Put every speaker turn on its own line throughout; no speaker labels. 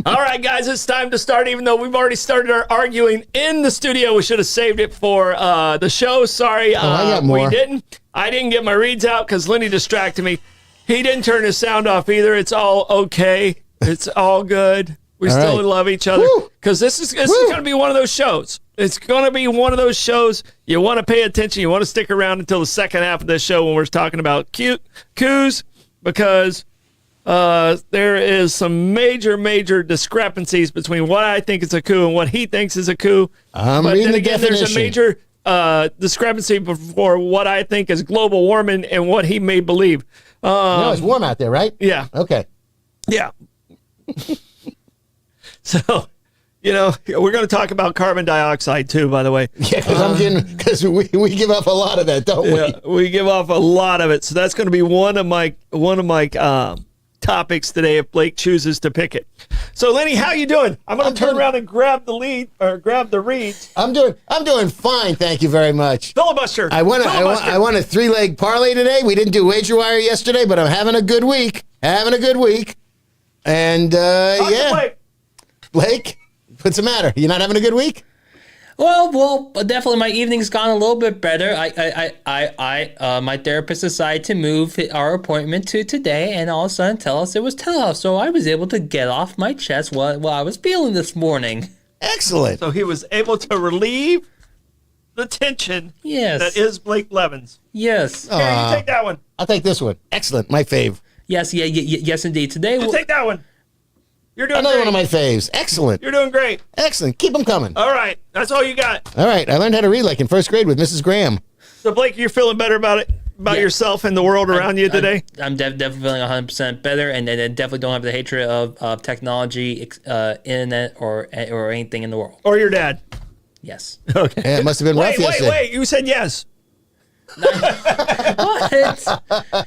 All right, guys, it's time to start. Even though we've already started our arguing in the studio, we should have saved it for the show. Sorry,
I got more.
We didn't. I didn't get my reads out because Lenny distracted me. He didn't turn his sound off either. It's all okay. It's all good. We still love each other because this is going to be one of those shows. It's going to be one of those shows. You want to pay attention. You want to stick around until the second half of this show when we're talking about coups because there is some major discrepancies between what I think is a coup and what he thinks is a coup.
But then again,
there's a major discrepancy for what I think is global warming and what he may believe.
It's warm out there, right?
Yeah.
Okay.
Yeah. So, we're going to talk about carbon dioxide too, by the way.
Yeah, because we give off a lot of that, don't we?
Yeah, we give off a lot of it. So that's going to be one of my topics today if Blake chooses to pick it. So, Lenny, how you doing? I'm going to turn around and grab the reads.
I'm doing fine, thank you very much.
Filibuster.
I won a 3-leg parlay today. We didn't do wager wire yesterday, but I'm having a good week. And Blake, what's the matter? You not having a good week?
Well, definitely my evening's gone a little bit better. My therapist decided to move our appointment to today, and all of a sudden tell us it was telehealth. So I was able to get off my chest what I was feeling this morning.
Excellent.
So he was able to relieve the tension.
Yes.
That is Blake Levens.
Yes.
Here, you take that one.
I'll take this one. Excellent. My fave.
Yes, yes, indeed. Today
you take that one. You're doing
another
great.
one of my faves. Excellent.
You're doing great.
Excellent. Keep them coming.
All right. That's all you got.
All right. I learned how to read like in first grade with Mrs. Graham.
So, Blake, you're feeling better about yourself and the world around you today?
I'm definitely feeling 100% better, and I definitely don't have the hatred of technology, internet, or anything in the world.
Or your dad?
Yes.
Okay.
Yeah, it must have been rough yesterday.
Wait. You said yes.
What? Hey,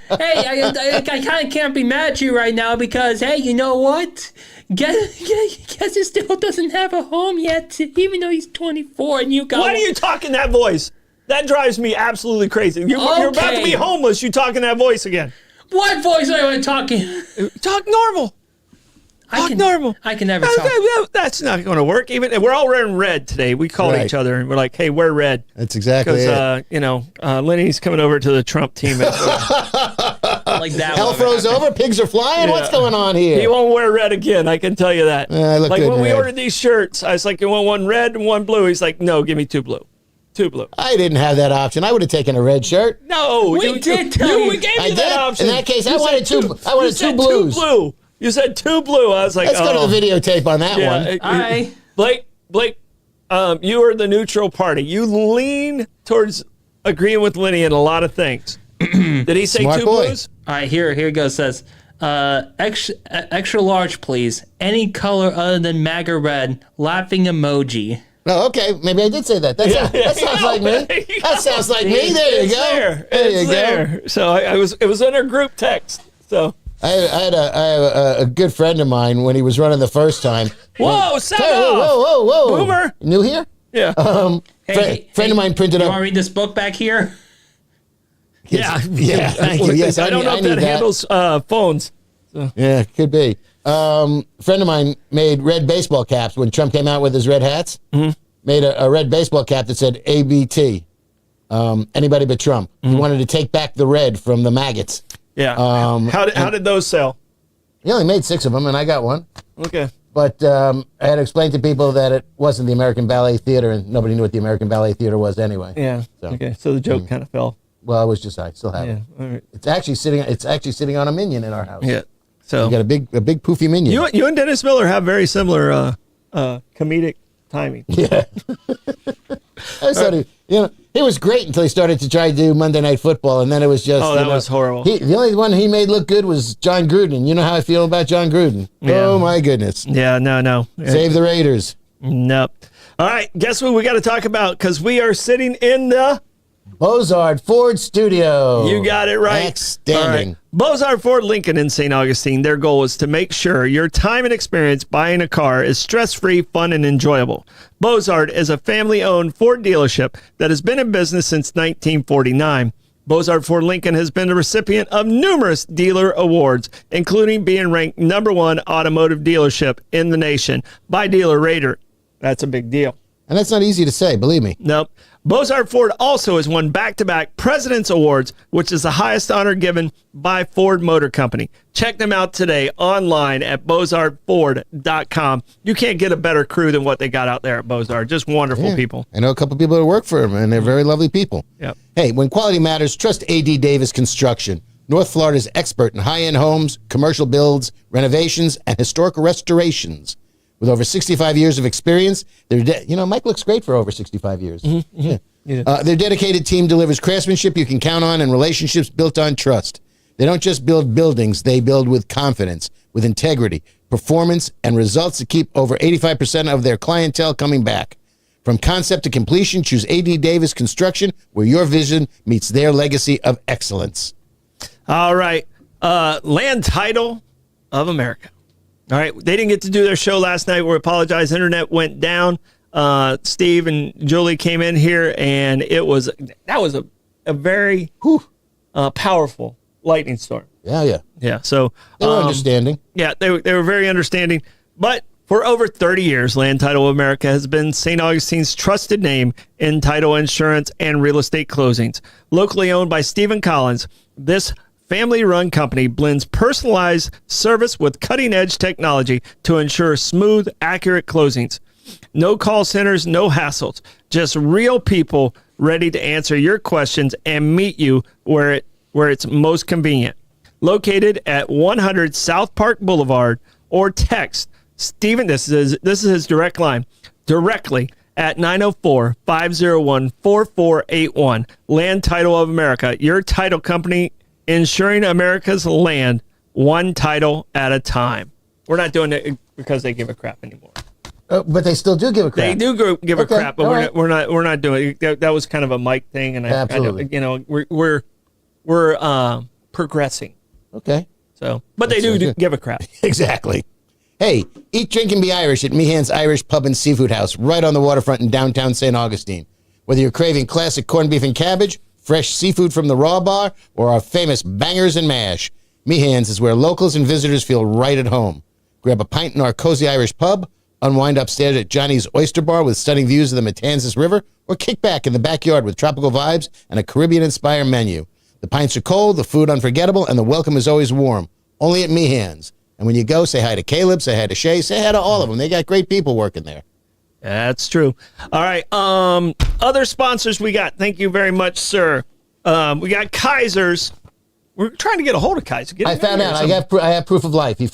I kind of can't be mad at you right now because, hey, you know what? Guess he still doesn't have a home yet, even though he's 24 and you got...
Why are you talking that voice? That drives me absolutely crazy. You're about to be homeless. You talking that voice again.
What voice are you talking?
Talk normal. Normal.
I can never talk.
That's not going to work. Even we're all wearing red today. We called each other and we're like, "Hey, wear red."
That's exactly it.
Because Lenny's coming over to the Trump team.
Like that.
Hell froze over. Pigs are flying. Yeah. What's going on here?
He won't wear red again. I can tell you that.
I look
like
good
when we
red.
ordered these shirts, I was like, "You want one red and one blue?" He's like, "No, give me two blue." Two blue.
I didn't have that option. I would have taken a red shirt.
No,
we did tell you.
We gave you that option.
In that case, I wanted two. I wanted two blues.
Two blue. You said two blue. I was like,
let's go to the videotape on that one.
All right.
Blake, you are the neutral party. You lean towards agreeing with Lenny in a lot of things. Did he say
Smart
two
boy.
blues?
All right, here it goes. Says, extra large, please. Any color other than MAGA red. Laughing emoji.
Oh, okay. Maybe I did say that. That sounds like me. That sounds like me. There you go. There you go.
So it was in our group text. So.
I had a good friend of mine when he was running the first time.
Whoa,
whoa.
Boomer.
New here?
Yeah.
Friend of mine printed
you
up.
You want to read this book back here?
Yeah.
Thank you. Yes,
I don't know if that handles phones.
So. Yeah, could be. Friend of mine made red baseball caps when Trump came out with his red hats. Mm-hmm. Made a red baseball cap that said ABT. Anybody but Trump. Mm-hmm. He wanted to take back the red from the maggots.
Yeah. How did those sell?
He only made 6 of them, and I got one.
Okay.
But I had to explain to people that it wasn't the American Ballet Theater, and nobody knew what the American Ballet Theater was anyway.
Yeah. So. Okay. So the joke kind of fell.
Well, it was just I still have it. All right. It's actually sitting on a minion in our house.
Yeah. So
we got a big poofy minion.
You and Dennis Miller have very similar comedic timing.
Yeah. I thought he was great until he started to try to do Monday Night Football, and then it was just...
that was horrible.
The only one he made look good was John Gruden. You know how I feel about John Gruden. Yeah. Oh, my goodness.
Yeah, no.
Save the Raiders.
Nope. All right, guess what we got to talk about? Because we are sitting in the...
Bozard Ford Studio.
You got it right.
Outstanding.
Right. Bozard Ford Lincoln in St. Augustine, their goal is to make sure your time and experience buying a car is stress-free, fun, and enjoyable. Bozard is a family-owned Ford dealership that has been in business since 1949. Bozard Ford Lincoln has been the recipient of numerous dealer awards, including being ranked #1 automotive dealership in the nation by Dealer Rater. That's a big deal.
And that's not easy to say, believe me.
Nope. Bozard Ford also has won back-to-back President's Awards, which is the highest honor given by Ford Motor Company. Check them out today online at bozardford.com. You can't get a better crew than what they got out there at Bozard. Just wonderful people.
I know a couple people that work for them, and they're very lovely people.
Yep.
Hey, when quality matters, trust A.D. Davis Construction. North Florida's expert in high-end homes, commercial builds, renovations, and historical restorations. With over 65 years of experience, Mike looks great for over 65 years.
Mm-hmm. Yeah.
Their dedicated team delivers craftsmanship you can count on and relationships built on trust. They don't just build buildings, they build with confidence, with integrity, performance, and results that keep over 85% of their clientele coming back. From concept to completion, choose A.D. Davis Construction, where your vision meets their legacy of excellence.
All right. Land Title of America. All right. They didn't get to do their show last night. We apologize. Internet went down. Steve and Julie came in here, and that was a very powerful lightning storm.
Yeah.
So
they were understanding.
Yeah, they were very understanding. But for over 30 years, Land Title of America has been St. Augustine's trusted name in title insurance and real estate closings. Locally owned by Stephen Collins, this family-run company blends personalized service with cutting-edge technology to ensure smooth, accurate closings. No call centers, no hassles, just real people ready to answer your questions and meet you where it's most convenient. Located at 100 South Park Boulevard, or text Stephen, this is his direct line, directly at 904-501-4481. Land Title of America, your title company insuring America's land, one title at a time. We're not doing it because they give a crap anymore.
But they still do give a crap.
They do give a crap, but we're not doing it. That was kind of a Mike thing, and
absolutely.
We're progressing.
Okay.
So, but they do give a crap.
Exactly. Hey, eat, drink, and be Irish at Meehan's Irish Pub and Seafood House, right on the waterfront in downtown St. Augustine. Whether you're craving classic corned beef and cabbage, fresh seafood from the Raw Bar, or our famous bangers and mash, Meehan's is where locals and visitors feel right at home. Grab a pint in our cozy Irish pub, unwind upstairs at Johnny's Oyster Bar with stunning views of the Matanzas River, or kick back in the backyard with tropical vibes and a Caribbean-inspired menu. The pints are cold, the food unforgettable, and the welcome is always warm. Only at Meehan's. And when you go, say hi to Caleb, say hi to Shay, say hi to all of them. They got great people working there.
That's true. All right. Other sponsors we got. Thank you very much, sir. We got Kaiser's. We're trying to get a hold of Kaiser.
I found out. I have proof of life.
We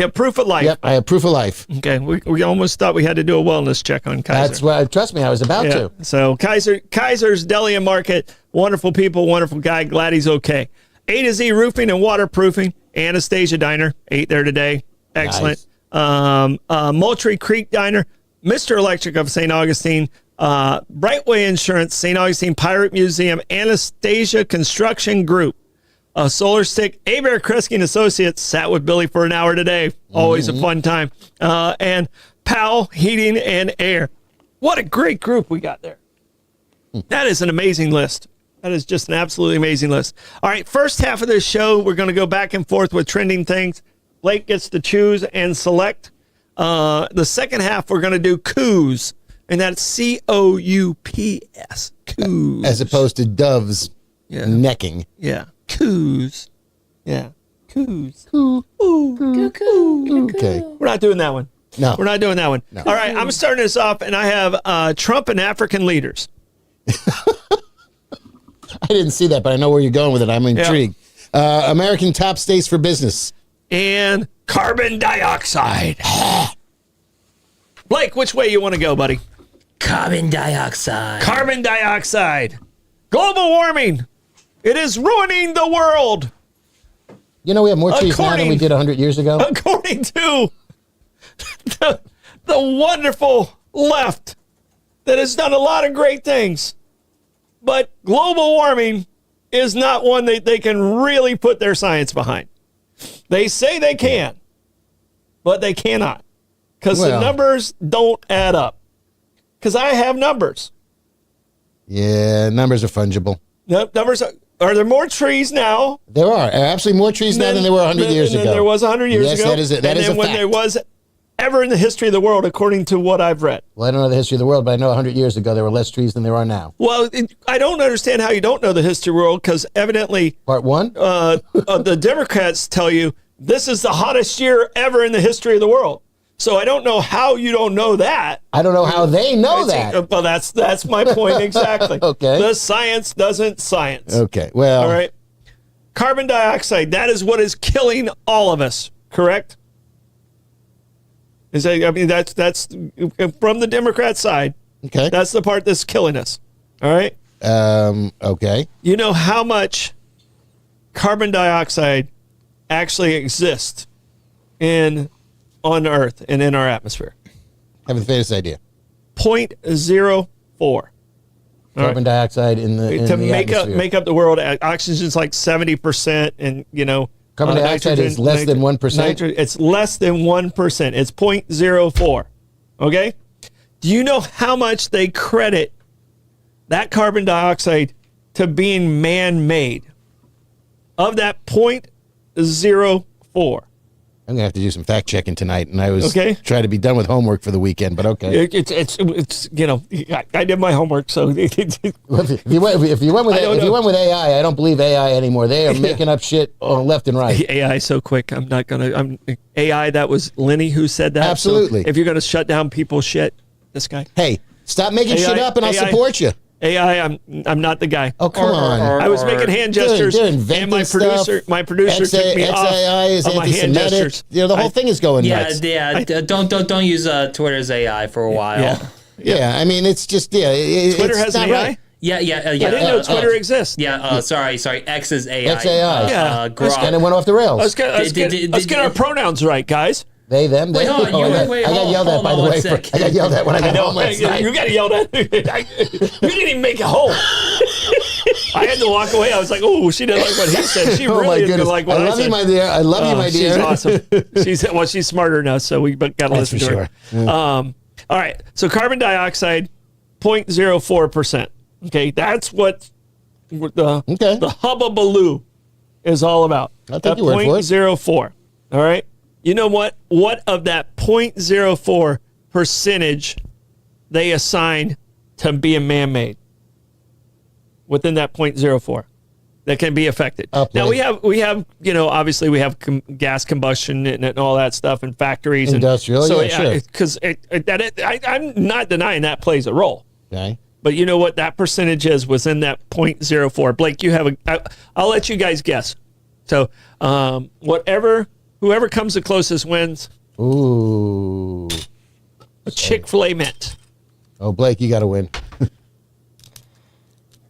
have proof of life.
Yep, I have proof of life.
Okay. We almost thought we had to do a wellness check on Kaiser.
That's what. Trust me, I was about to.
So Kaiser's Deli and Market. Wonderful people, wonderful guy. Glad he's okay. A to Z Roofing and Waterproofing. Anastasia Diner. Ate there today. Excellent. Nice. Moultrie Creek Diner. Mr. Electric of St. Augustine. Brightway Insurance. St. Augustine Pirate Museum. Anastasia Construction Group. Solar Stick. Abear Kresge and Associates. Sat with Billy for an hour today. Always a fun time. And Powell Heating and Air. What a great group we got there. That is an amazing list. That is just an absolutely amazing list. All right, first half of this show, we're going to go back and forth with trending things. Blake gets to choose and select. The second half, we're going to do Coups, and that's C-O-U-P-S. Coups.
As opposed to doves necking.
Yeah. Coups. Yeah. Coups.
Coo.
Ooh. Coo.
Okay.
We're not doing that one.
No.
We're not doing that one.
No.
All right, I'm starting this off, and I have Trump and African leaders.
I didn't see that, but I know where you're going with it. I'm intrigued. American top states for business.
And carbon dioxide. Blake, which way you want to go, buddy?
Carbon dioxide.
Carbon dioxide. Global warming. It is ruining the world.
You know, we have more trees now than we did 100 years ago.
According to the wonderful left that has done a lot of great things. But global warming is not one that they can really put their science behind. They say they can, but they cannot. Because the numbers don't add up. Because I have numbers.
Yeah, numbers are fungible.
Numbers are, Are there more trees now?
There are absolutely more trees now than there were 100 years ago.
There was 100 years ago.
Yes, that is a
when
fact.
there was ever in the history of the world, according to what I've read.
Well, I don't know the history of the world, but I know 100 years ago there were less trees than there are now.
Well, I don't understand how you don't know the history of the world, because evidently
Part one?
the Democrats tell you this is the hottest year ever in the history of the world. So I don't know how you don't know that.
I don't know how they know that.
Well, that's my point exactly.
Okay.
The science doesn't science.
Okay, well.
All right. Carbon dioxide, that is what is killing all of us, correct? That's from the Democrat side.
Okay.
That's the part that's killing us. All right.
Okay.
You know how much carbon dioxide actually exists on Earth and in our atmosphere?
Have the faintest idea.
0.04.
Carbon dioxide in the atmosphere.
make up the world. Oxygen's like 70%, and
Carbon dioxide is less than 1%.
It's less than 1%. It's 0.04. Okay. Do you know how much they credit that carbon dioxide to being man-made? Of that 0.04.
I'm gonna have to do some fact checking tonight, and I was trying to be done with homework for the weekend, but okay.
It's I did my homework, so
if you went with AI, I don't believe AI anymore. They are making up shit on left and right.
AI is so quick. AI. That was Lenny who said that.
Absolutely.
So if you're gonna shut down people's shit, this guy.
Hey, stop making shit up, and I'll support you.
AI, I'm not the guy.
Oh, come on.
I was making hand gestures, and my producer took me off of my hand gestures.
The whole thing is going nuts.
Don't use Twitter's AI for a while.
Yeah. I mean, it's just
Twitter has an AI.
Right.
Yeah.
I didn't know Twitter exists.
Sorry. X's AI.
XAI.
Grok.
And it went off the rails.
Let's get our pronouns right, guys.
They, them, they.
Wait, hold on.
I got yelled at, by the way. I got yelled at when I got home last night.
You got yelled at. You didn't even make it home. I had to walk away. I was like, oh, she didn't like what he said. She really didn't like what I said.
I love you, my dear. I love you, my dear.
She's awesome. She's smarter than us, so we got to listen to her.
Yeah.
All right. So carbon dioxide, 0.04%. Okay. That's what the hubbubaloo is all about.
I'll take your word for it.
0.04. All right. You know what? What of that 0.04 percentage they assign to being man-made within that 0.04 that can be affected? Now we have obviously we have gas combustion and all that stuff in factories,
industrial.
So
sure.
Because I'm not denying that plays a role.
Okay.
But you know what that percentage is within that 0.04. Blake, you have I'll let you guys guess. So whoever comes the closest wins.
Ooh.
A Chick-fil-A mint.
Oh, Blake, you got to win.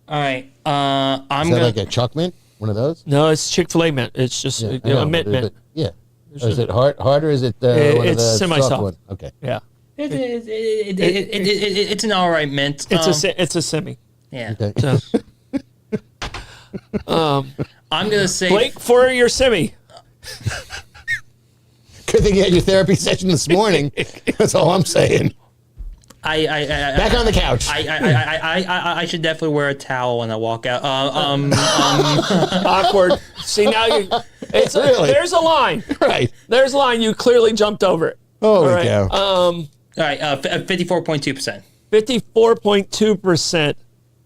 All right.
Is that like a Chuck mint? One of those?
No, it's Chick-fil-A mint. It's just a mint.
Yeah. Is it hard or is it one of the
semi-soft
one? Okay.
Yeah.
It's an all right mint.
It's a semi.
Yeah.
Okay.
So,
I'm gonna say
Blake, for your semi.
Good thing you had your therapy session this morning. That's all I'm saying. Back on the couch.
I should definitely wear a towel when I walk out.
Awkward. See, now there's a line.
Right.
There's a line. You clearly jumped over it.
Holy cow.
All right. 54.2%.
54.2%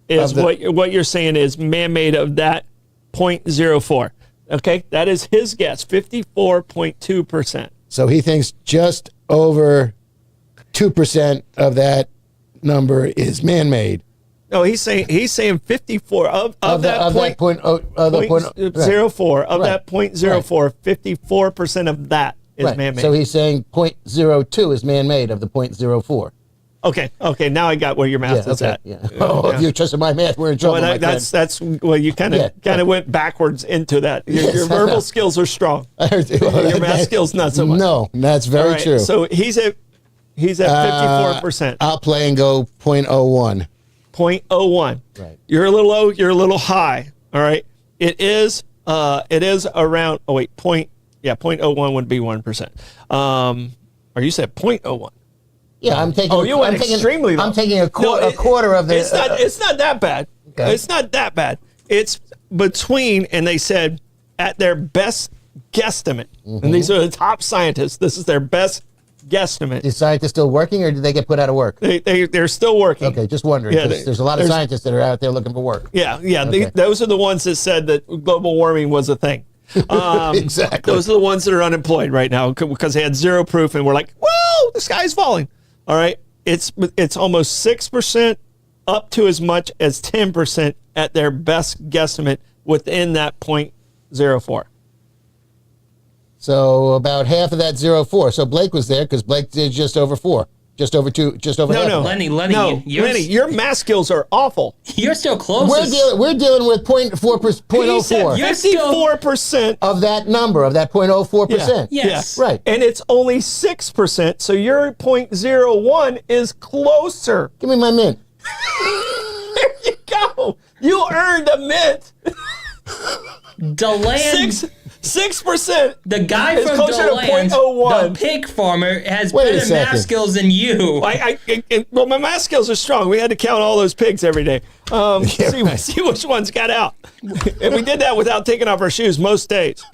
is what you're saying is man-made of that 0.04. Okay, that is his guess. 54.2%.
So he thinks just over 2% of that number is man-made.
No, he's saying 54 of that 0.04 of that 0.04. 54% of that is man-made.
So he's saying 0.02 is man-made of the 0.04.
Okay. Now I got where your math is at.
Yeah. If you're trusting my math, we're in trouble.
Well, you kind of went backwards into that. Your verbal skills are strong. Your math skills not so much.
No, that's very true.
So he's at 54%.
I'll play and go 0.01.
0.01.
Right.
You're a little low. You're a little high. All right. It is around. Oh wait. 0.01 would be 1%. Or you said 0.01.
Yeah, I'm taking.
You went extremely low.
I'm taking a quarter of the.
It's not that bad.
Okay.
It's not that bad. it's between, and they said at their best guesstimate, and these are the top scientists, this is their best guesstimate.
Is scientists still working, or did they get put out of work?
They're still working.
Okay, just wondering.
Yeah,
There's a lot of scientists that are out there looking for work.
Yeah, yeah.
Okay.
Those are the ones that said that global warming was a thing.
Exactly.
Those are the ones that are unemployed right now because they had zero proof, and we're like, whoa, the sky's falling. All right, it's almost 6% up to as much as 10% at their best guesstimate within that 0.04.
So about half of that 0.4. So Blake was there because Blake did just over 4. Just over 2, just over half.
No,
Lenny,
Lenny, your math skills are awful.
You're still close.
We're dealing with 0.04
You're still
54%
of that number, of that 0.04%.
Yeah. Yes.
Right.
And it's only 6%, so your 0.01 is closer.
Give me my mint.
There you go. You earned a mint.
DeLand,
6%.
the guy
is
from
closer to
DeLand,
0.01.
the pig farmer, has
Wait a
better
second.
math skills than you.
Well, my math skills are strong. We had to count all those pigs every day. See which ones got out. And we did that without taking off our shoes most days.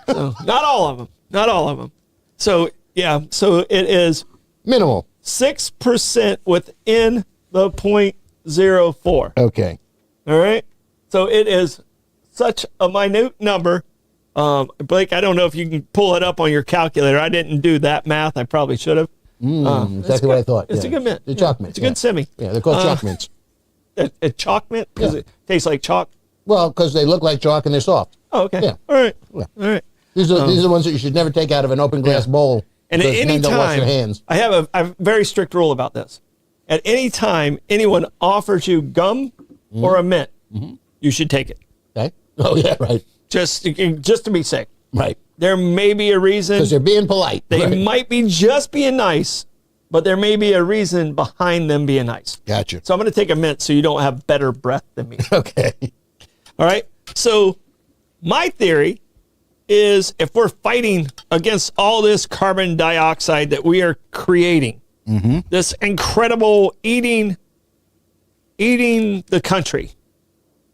So, not all of them. Not all of them. So, yeah. So it is
Minimal.
6% within the 0.04.
Okay.
All right. So it is such a minute number. Blake, I don't know if you can pull it up on your calculator. I didn't do that math. I probably should have.
Exactly what I thought.
It's a good mint.
The chalk mint.
It's a good semi.
Yeah, they're called chalk mints.
A chalk mint? Because it tastes like chalk?
Well, because they look like chalk and they're soft.
Oh, okay.
Yeah.
All right.
Yeah.
All right.
These are the ones that you should never take out of an open glass bowl.
And at
because
any
men don't wash
time,
their hands.
I have a very strict rule about this. At any time anyone offers you gum or a mint, you should take it.
Okay. Oh yeah, right.
Just to be safe.
Right.
There may be a reason.
Because they're being polite.
They
Right.
might be just being nice, but there may be a reason behind them being nice.
Gotcha.
So I'm going to take a mint so you don't have better breath than me.
Okay.
All right. So my theory is if we're fighting against all this carbon dioxide that we are creating, this incredible eating the country,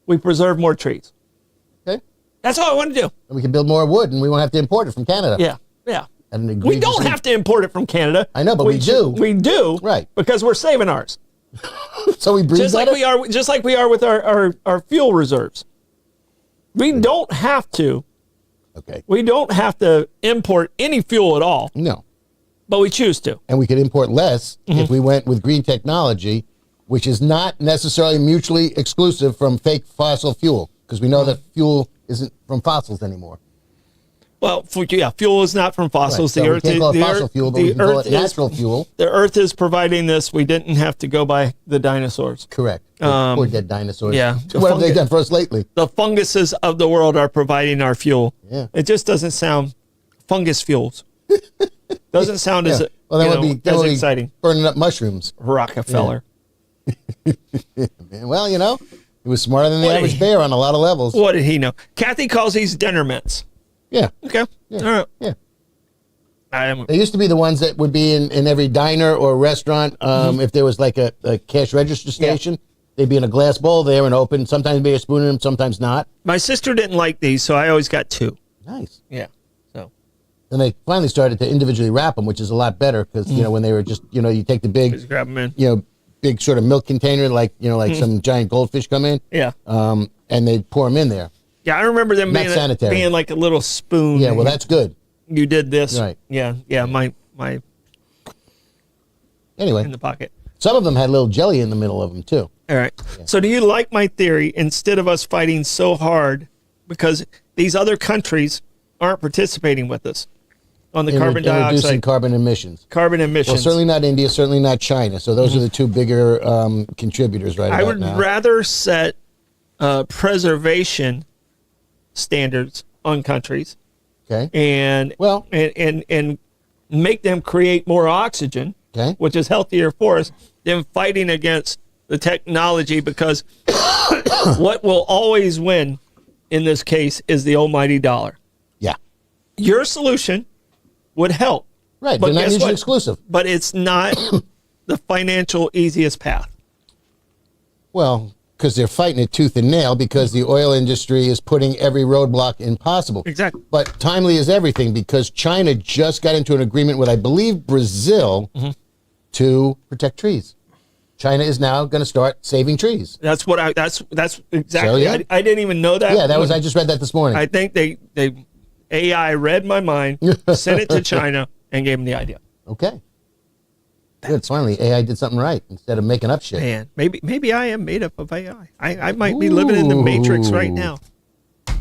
we preserve more trees.
Okay.
That's all I want to do.
And we can build more wood, and we won't have to import it from Canada.
Yeah. Yeah.
At an
We don't
egregiously-
have to import it from Canada.
I know, but we do.
We do.
Right.
Because we're saving ours.
So we breathe
Just like
better?
we are with our fuel reserves. We don't have to.
Okay.
We don't have to import any fuel at all,
No.
but we choose to.
And we could import less
Mm-hmm.
if we went with green technology, which is not necessarily mutually exclusive from fake fossil fuel, because we know that fuel isn't from fossils anymore.
Well, fuel is not from fossils.
Right. So we can't call it fossil fuel, but we can call it
is-
natural fuel.
The Earth is providing this. We didn't have to go by the dinosaurs.
Correct. Poor dead dinosaurs.
yeah.
What have they done for us lately?
The funguses of the world are providing our fuel.
Yeah.
It just doesn't sound fungus fuels. Doesn't sound
Yeah.
as
Well, then we'll be,
as exciting.
burning up mushrooms.
Rockefeller.
Well, you know, it was smarter than the
What
average
a-
bear on a lot of levels.
What did he know? Kathy calls these dinner mints.
Yeah.
Okay.
Yeah.
All right.
Yeah.
I am.
They used to be the ones that would be in every diner or restaurant. If there was like a cash register station, they'd be in a glass bowl there and open. Sometimes be a spoon in them, sometimes not.
My sister didn't like these, so I always got 2.
Nice.
Yeah. So.
Then they finally started to individually wrap them, which is a lot better because, you know, when they were just, you know, you take the big,
Just grab them in.
you know, big sort of milk container, like, you know, like some giant goldfish come in.
Yeah.
And they'd pour them in there.
Yeah, I remember them
Not
being
sanitary.
being like a little spoon.
Yeah, well, that's good.
You did this.
Right.
Yeah. Yeah. My
Anyway,
in the pocket.
some of them had little jelly in the middle of them, too.
All right. So do you like my theory? Instead of us fighting so hard because these other countries aren't participating with us on the carbon
Introducing
dioxide,
carbon emissions.
carbon emissions.
Well, certainly not India, certainly not China. So those are the two bigger contributors right
I
about
would
now.
rather set preservation standards on countries
Okay.
and
Well-
and make them create more oxygen,
Okay.
which is healthier for us, than fighting against the technology because what will always win in this case is the almighty dollar.
Yeah.
Your solution would help.
Right.
But
They're not
guess
mutually
what?
exclusive.
But it's not the financial easiest path.
Well, because they're fighting it tooth and nail because the oil industry is putting every roadblock impossible.
Exactly.
But timely is everything because China just got into an agreement with, I believe, Brazil to protect trees. China is now going to start saving trees.
That's exactly.
So, yeah.
I didn't even know that.
Yeah, I just read that this morning.
I think they AI read my mind, sent it to China, and gave them the idea.
Okay. Good. Finally, AI did something right instead of making up shit.
Man, maybe I am made up of AI. I might be living in the Matrix right now.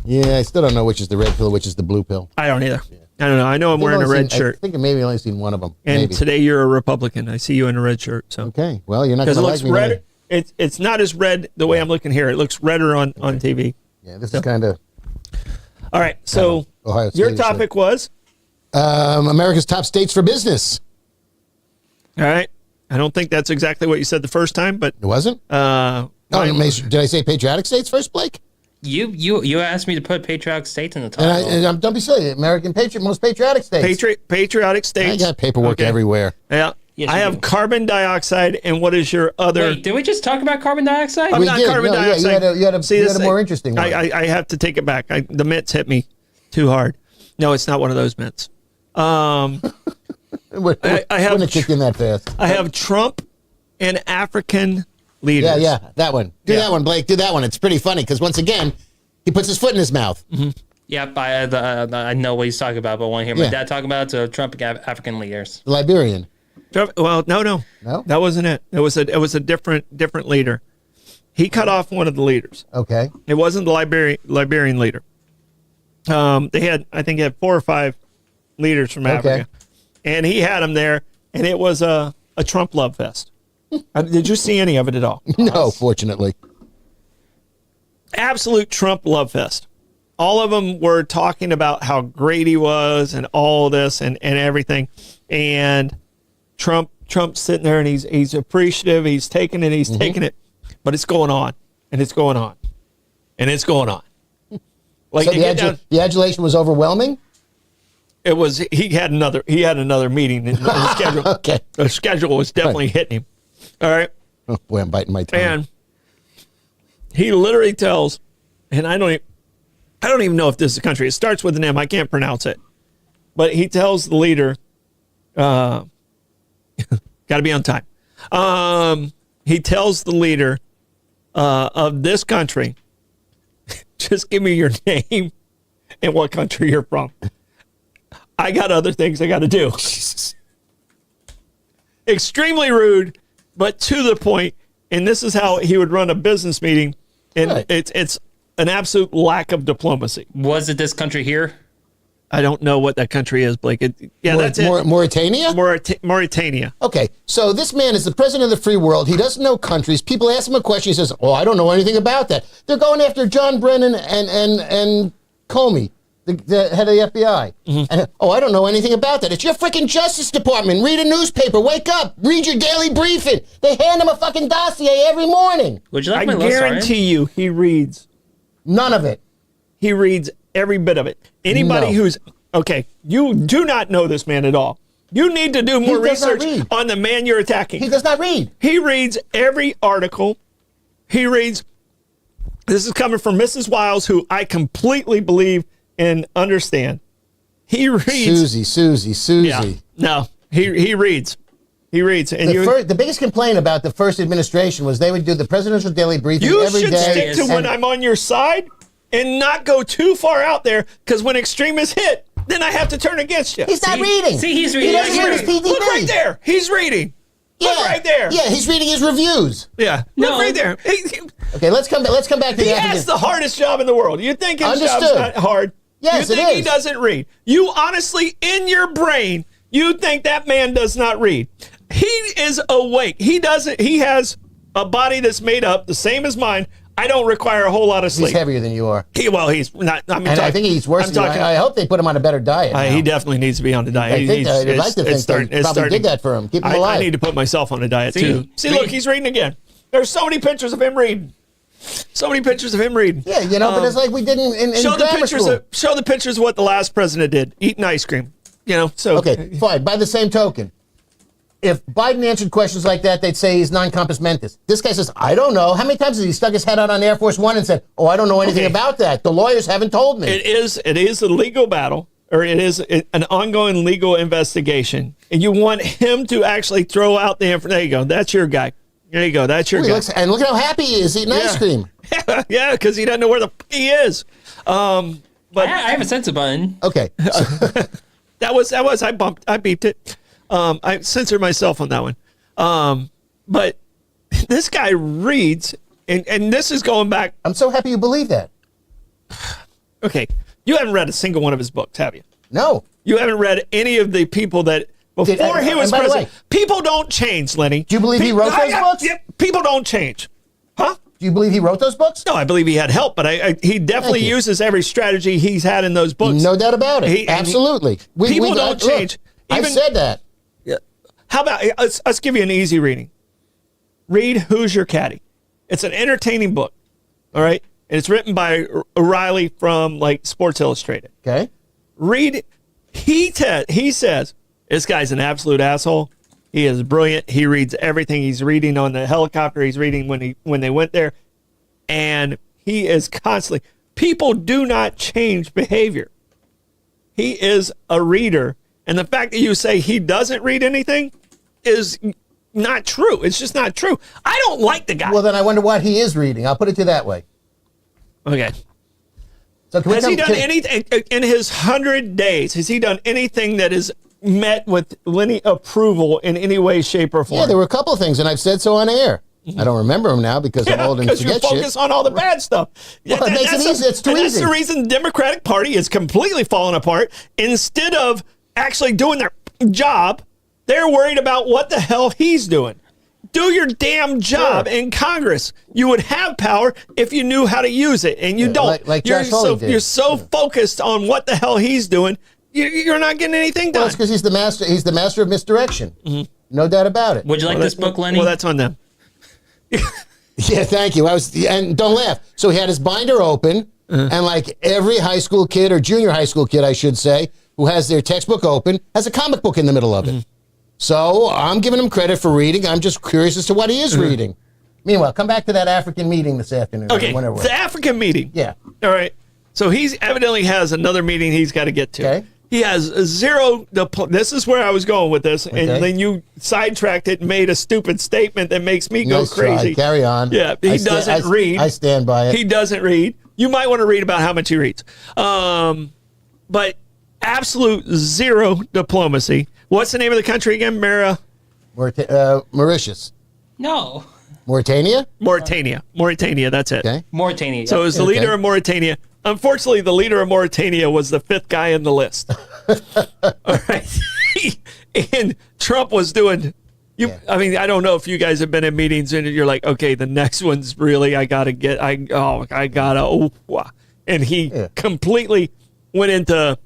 Yeah, I still don't know which is the red pill, which is the blue pill.
I don't either. I don't know. I know I'm wearing a red shirt.
I think I maybe only seen one of them.
And
maybe.
today you're a Republican. I see you in a red shirt. So
okay, well, you're not going
because
to
it
like
looks
me.
red. It's not as red the way I'm looking here. It looks redder on TV.
Yeah, this is kind of.
All right. So
Ohio State
your topic was
America's top states for business.
all right. I don't think that's exactly what you said the first time, but
It wasn't. Did I say patriotic states first, Blake?
You asked me to put patriotic states in the
And,
title.
don't be silly. Most patriotic states.
patriotic states.
I got paperwork
Okay.
everywhere.
Yeah.
Yes,
I
you
have
do.
carbon dioxide, and what is your other?
Wait, did we just talk about carbon dioxide?
I'm
We
not
did.
carbon
No, yeah,
dioxide.
you had a
this
more
thing-
interesting one.
I have to take it back. The mints hit me too hard. No, it's not one of those mints. I have
Wouldn't have kicked in that fast.
I have Trump and African leaders.
Yeah, that one. Do
Yeah.
that one, Blake. Do that one. It's pretty funny because once again, he puts his foot in his mouth.
Yep, I know what he's talking about, but I want to hear my
Yeah.
dad talk about it. So Trump and African leaders.
The Liberian.
Well, no,
No?
that wasn't it. It was a different leader. He cut off one of the leaders.
Okay.
It wasn't the Liberian leader. They had, I think, 4 or 5 leaders from Africa, and he had them there, and it was a Trump love fest. Did you see any of it at all?
No, fortunately.
Absolute Trump love fest. All of them were talking about how great he was and all this and everything, and Trump's sitting there and he's appreciative. He's taking it. He's taking it, but it's going on, and it's going on, and it's going on. Like
So
they
the adulation was overwhelming?
it was he had another meeting in the schedule.
Okay.
The schedule was definitely hitting him. All right,
Oh, boy, I'm biting my tongue.
and he literally tells, and I don't even know if this is a country. It starts with an M. I can't pronounce it, but he tells the leader, got to be on time. He tells the leader of this country, just give me your name and what country you're from. I got other things I got to do. Extremely rude, but to the point. And this is how he would run a business meeting. And
Right.
it's an absolute lack of diplomacy.
Was it this country here?
I don't know what that country is, Blake. That's it.
Mauritania?
Mauritania.
Okay, so this man is the president of the free world. He doesn't know countries. People ask him a question. He says, "Oh, I don't know anything about that." They're going after John Brennan and Comey, the head of the FBI. And, "Oh, I don't know anything about that." It's your freaking Justice Department. Read a newspaper. Wake up. Read your daily briefing. They hand him a fucking dossier every morning.
Would you
I
like my list, Ryan?
guarantee you he reads.
None of it.
He reads every bit of it. Anybody
No.
who's okay, you do not know this man at all. You need to do more
does not
research
read.
on the man you're attacking.
He does not read.
He reads every article. He reads. This is coming from Mrs. Wiles, who I completely believe and understand. He reads.
Susie.
Yeah. No, he reads. He reads. And
The biggest complaint about the first administration was they would do the presidential daily briefing
you
every
should
day.
stick to when I'm on your side and not go too far out there, because when extremists hit, then I have to turn against you.
He's not reading.
See, he's
He
reading.
doesn't read his
He's
PDB.
Look right there. He's reading. Look right there.
Yeah, he's reading his reviews.
Yeah.
No.
Look right there.
Okay, let's come back to
He
the
has
African.
the hardest job in the world. You think his job's
Understood.
not hard?
Yes,
you
it
think he
is.
doesn't read? You honestly, in your brain, you think that man does not read? He is awake. He doesn't. He has a body that's made up the same as mine. I don't require a whole lot of sleep.
He's heavier than you are.
He's not.
And I think he's worse than you. I hope they put him on a better diet. now.
He definitely needs to be on the diet.
I think I'd like to think they probably
starting-
did that for him. Keep him
I
alive.
need to put myself on a diet
See,
too. See, look, he's reading again. There's so many pictures of him reading. So many pictures of him reading.
Yeah, but it's like we did in
Show the
grammar
pictures.
school.
Show the pictures of what the last president did, eating ice cream. So
Okay, fine. By the same token, if Biden answered questions like that, they'd say he's non-compos mentis. This guy says, I don't know. How many times has he stuck his head out on Air Force One and said, oh, I don't know anything about that. The lawyers haven't told me.
It is a legal battle, or it is an ongoing legal investigation. And you want him to actually throw out the information. There you go. That's your guy. There you go. That's your guy.
And look how happy he is eating ice cream.
Yeah, because he doesn't know where the f- he is. But
I have a censor button.
Okay.
that was I beeped it. I censored myself on that one. But this guy reads, and this is going back.
I'm so happy you believe that.
Okay, you haven't read a single one of his books, have you?
No.
You haven't read any of the people that before he was
by the
president.
way,
People don't change, Lenny.
Do you believe he wrote those books?
Yeah, people don't change. Huh?
Do you believe he wrote those books?
No, I believe he had help, but he definitely
Thank you.
uses every strategy he's had in those books.
No doubt about it. Absolutely.
People don't change.
I've said that.
Yeah. How about let's give you an easy reading. Read Who's Your Caddy. It's an entertaining book. All right, and it's written by O'Reilly from like Sports Illustrated.
Okay.
Read. He says this guy's an absolute asshole. He is brilliant. He reads everything. He's reading on the helicopter. He's reading when they went there, and he is constantly. People do not change behavior. He is a reader, and the fact that you say he doesn't read anything is not true. It's just not true. I don't like the guy.
Well, then I wonder what he is reading. I'll put it to you that way.
Okay.
So
Has he done anything in his 100 days? Has he done anything that is met with Lenny approval in any way, shape, or form?
Yeah, there were a couple of things, and I've said so on air. I don't remember them now because I'm old and
because you
forget shit.
focus on all the bad stuff.
Well, it makes it easy. It's too
and
easy.
That's the reason the Democratic Party is completely falling apart. Instead of actually doing their job, they're worried about what the hell he's doing. Do your damn job in Congress. You would have power if you knew how to use it, and you don't.
Like Josh Hawley did.
You're so focused on what the hell he's doing, you're not getting anything done.
Well, it's because he's the master. He's the master of misdirection. Mm-hmm. No doubt about it.
Would you like this book, Lenny?
Well, that's on them.
Yeah, thank you. And don't laugh. So he had his binder open, and like every high school kid or junior high school kid, I should say, who has their textbook open, has a comic book in the middle of it. So I'm giving him credit for reading. I'm just curious as to what he is reading. Meanwhile, come back to that African meeting this afternoon.
Okay, the African meeting.
Yeah.
All right. So he's evidently has another meeting he's got to get to.
Okay.
He has zero. This is where I was going with this, and then you sidetracked it and made a stupid statement that makes me go crazy.
Try. Carry on.
Yeah, he doesn't read.
I stand by it.
He doesn't read. You might want to read about how much he reads. But absolute zero diplomacy. What's the name of the country again?
Mauritius.
No.
Mauritania?
Mauritania, that's it.
Okay.
Mauritania.
So as the leader of Mauritania, unfortunately, the leader of Mauritania was the fifth guy in the list. All right. And Trump was doing, I mean, I don't know if you guys have been in meetings and you're like, okay, the next one's really, and he completely went into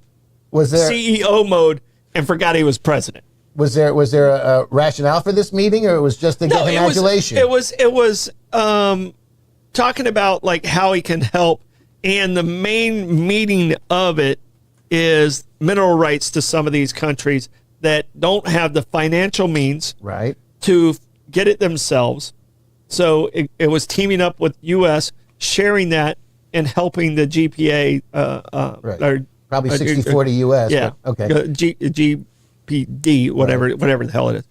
CEO mode and forgot he was president.
Was there a rationale for this meeting, or it was just to get him adulation?
It was talking about like how he can help, and the main meaning of it is mineral rights to some of these countries that don't have the financial means to get it themselves. So it was teaming up with U.S., sharing that and helping the GPA.
Probably 60-40 U.S.
Yeah.
Okay.
GPD, whatever the hell it is,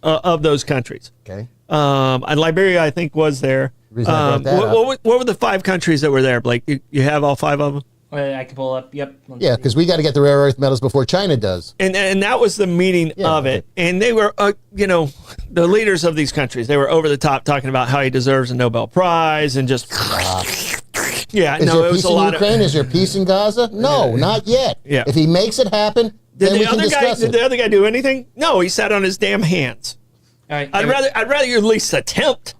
of those countries.
Okay.
And Liberia, I think, was there. What were the 5 countries that were there, Blake? You have all 5 of them?
I can pull up. Yep.
Yeah, because we got to get the rare earth metals before China does.
And that was the meaning of it. And they were, the leaders of these countries, they were over the top talking about how he deserves a Nobel Prize and just... Yeah,
Is there peace in Ukraine? Is there peace in Gaza? No, not yet.
Yeah.
If he makes it happen, then we can discuss it.
Did the other guy do anything? No, he sat on his damn hands.
All right.
I'd rather you at least attempt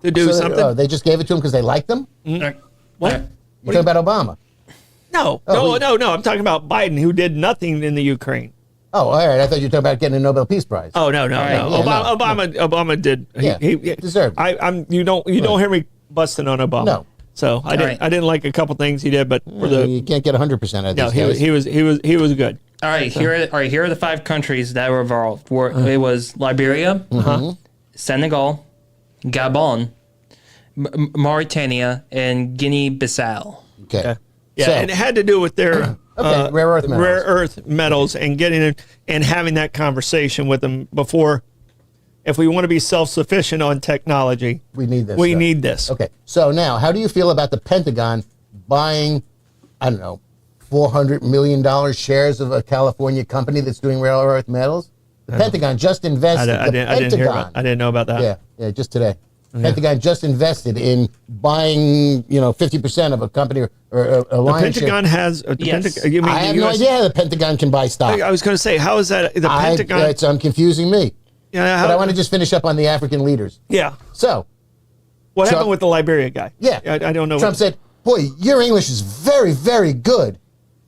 to do something.
They just gave it to him because they liked him?
Mm-hmm. What?
You're talking about Obama?
No. I'm talking about Biden, who did nothing in the Ukraine.
Oh, all right. I thought you were talking about getting a Nobel Peace Prize.
Oh, no. Obama did.
Yeah, he deserved
it. You don't hear me busting on Obama.
No.
So I didn't like a couple things he did, but
you can't get 100% of these.
No, he was good.
All right, here are the 5 countries that were involved. It was Liberia, Senegal, Gabon, Mauritania, and Guinea-Bissau.
Okay.
Yeah,
So-
and it had to do with their
rare earth metals.
rare earth metals and getting it and having that conversation with them before. If we want to be self-sufficient on technology,
We need this.
We
stuff.
need this.
Okay. So now, how do you feel about the Pentagon buying, I don't know, $400 million shares of a California company that's doing rare earth metals? The Pentagon just invested.
I didn't hear about. I didn't know about that.
Yeah, just today. Pentagon just invested in buying, 50% of a company or a
The
lion's share.
Pentagon has.
Yes.
You mean
I
the
have no
US?
idea how the Pentagon can buy stock.
I was going to say, how is that the Pentagon?
It's confusing me.
Yeah,
But I want to just finish up on the African leaders.
Yeah.
So,
What
Trump-
happened with the Liberia guy?
yeah.
I don't know.
Trump said, boy, your English is very, very good.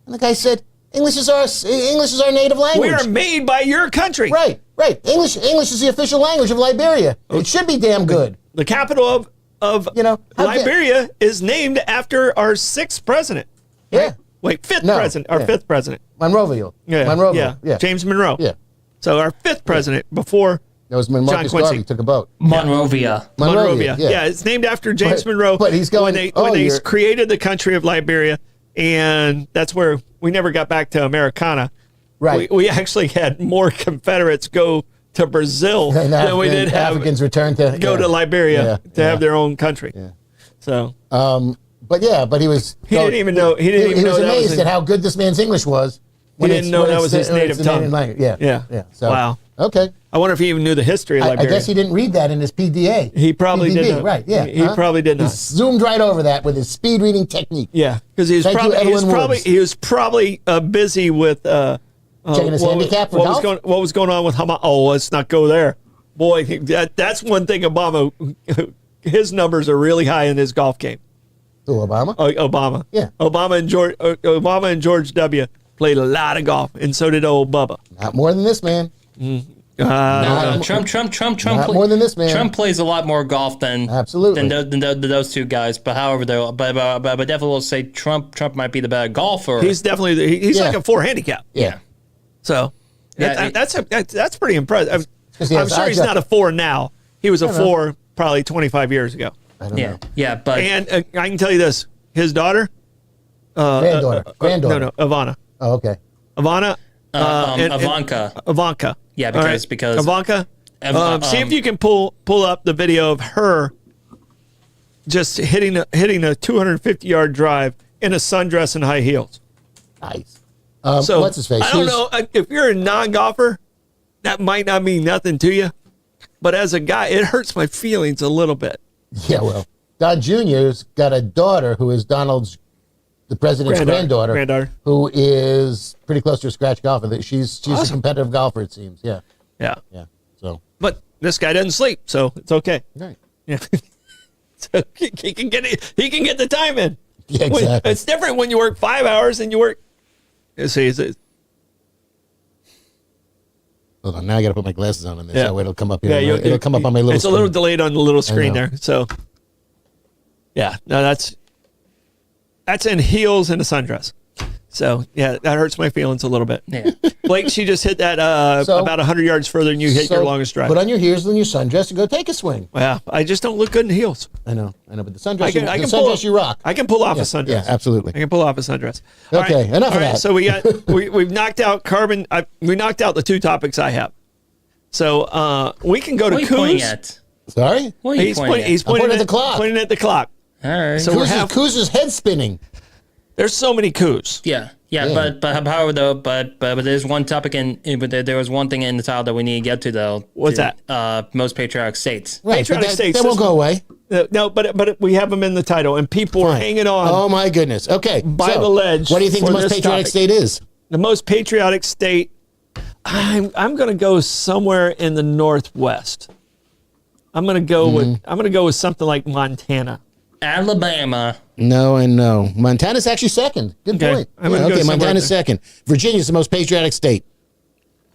And the guy said, English is our native language.
We are made by your country.
Right. English is the official language of Liberia. It should be damn good.
The capital of
how
Liberia is named after our 6th president.
Yeah.
Wait, 5th
No,
president. Our
yeah.
5th president.
Monroeville.
Yeah.
Monroeville. Yeah.
James Monroe.
Yeah.
So our 5th president before
That was when
John
Marcus
Quincy.
Garvey took a boat.
Monrovia.
Monrovia.
Yeah.
Yeah, it's named after James
But-
Monroe.
but he's going,
when they
you're-
created the country of Liberia, and that's where we never got back to Americana.
Right.
We actually had more Confederates go to Brazil
And
than we did have
Africans returned to
go to Liberia to have their own country.
Yeah.
So
But he was.
he didn't even know. He didn't even
he
know
was
that
amazed
was
at how good this man's English was.
He didn't know that was his
when
native
it's the
tongue.
language. Yeah.
Yeah.
So,
Wow.
Okay.
I wonder if he even knew the history of
I
Liberia.
guess he didn't read that in his PDA.
He probably
PDB,
did not.
Right. Yeah.
He probably did
He
not.
zoomed right over that with his speed reading technique.
Yeah, because
Thank you, Edwin Woods.
he was probably busy with
Checking his handicap for golf?
what was going on with Hamas. Oh, let's not go there. Boy, that's one thing. Obama, his numbers are really high in his golf game.
To Obama.
Obama,
Yeah.
Obama and George W. played a lot of golf, and so did old Bubba.
Not more than this man.
Trump.
Not more than this man.
Trump plays a lot more golf than
Absolutely.
than those two guys. But however, but definitely will say Trump might be the better golfer.
He's definitely he's
Yeah.
like a 4 handicap.
Yeah.
So
Yeah,
that's pretty impressive.
'Cause he
I'm
has
sure
eyes
he's
up.
not a 4 now. He was a
know.
4 probably 25 years ago.
I don't know.
Yeah, but
And I can tell you this: his daughter,
Granddaughter.
no, Ivana,
Oh, okay.
Ivana, and
Ivanka.
Ivanka.
Yeah,
All
because
Ivanka. See if
um,
you can pull up the video of her just hitting a 250-yard drive in a sundress and high heels.
Nice.
So
What's his face?
I don't know if you're a non-golfer, that might not mean nothing to you, but as a guy, it hurts my feelings a little bit.
Yeah, well, Don Jr.'s got a daughter who is the president's granddaughter, who is pretty close to a scratch golfer. She's a competitive golfer, it seems. Yeah,
Yeah.
yeah. So,
But this guy doesn't sleep, so it's okay.
right.
Yeah. So he can get it. He can get the time in.
Yeah, exactly.
It's different when you work 5 hours and you work. See,
Hold on, now I got to put my glasses on this.
Yeah.
That way it'll come up here.
yeah,
It'll come up on my little
It's
screen.
a little delayed on the little screen
know.
there. So, yeah, no, that's in heels and a sundress. So yeah, that hurts my feelings a little bit.
yeah.
Blake, she just hit that
So-
about 100 yards further than you hit your longest drive.
Put on your heels and your sundress and go take a swing.
Well, I just don't look good in heels.
I know, but the sundress,
I can
the
pull
sundress you rock.
I can pull off a sundress.
Yeah, absolutely.
I can pull off a sundress.
Okay, enough of that.
So we got we've knocked out carbon. We knocked out the 2 topics I have. So we can go to
What are you pointing
Coups.
at?
Sorry?
What are you pointing at?
He's
pointing at the clock.
Pointing at the clock.
All right.
So we're
Kuz's head spinning.
there's so many coups.
Yeah,
Yeah.
but however though, but there's one topic but there was one thing in the title that we need to get to though.
What's that?
Most patriotic states.
Right,
Patriotic
but
states,
that won't
this-
go away.
No, but we have them in the title, and people are hanging on.
Oh my goodness. Okay.
By the ledge
What do you think the
for
most
this
patriotic
topic.
state is?
The most patriotic state. I'm going to go somewhere in the Northwest. I'm going to go with something like Montana.
Alabama.
No and no. Montana's actually second. Good
Okay.
point.
I'm gonna
Yeah,
go
okay,
somewhere
Montana's
there.
second. Virginia's the most patriotic state.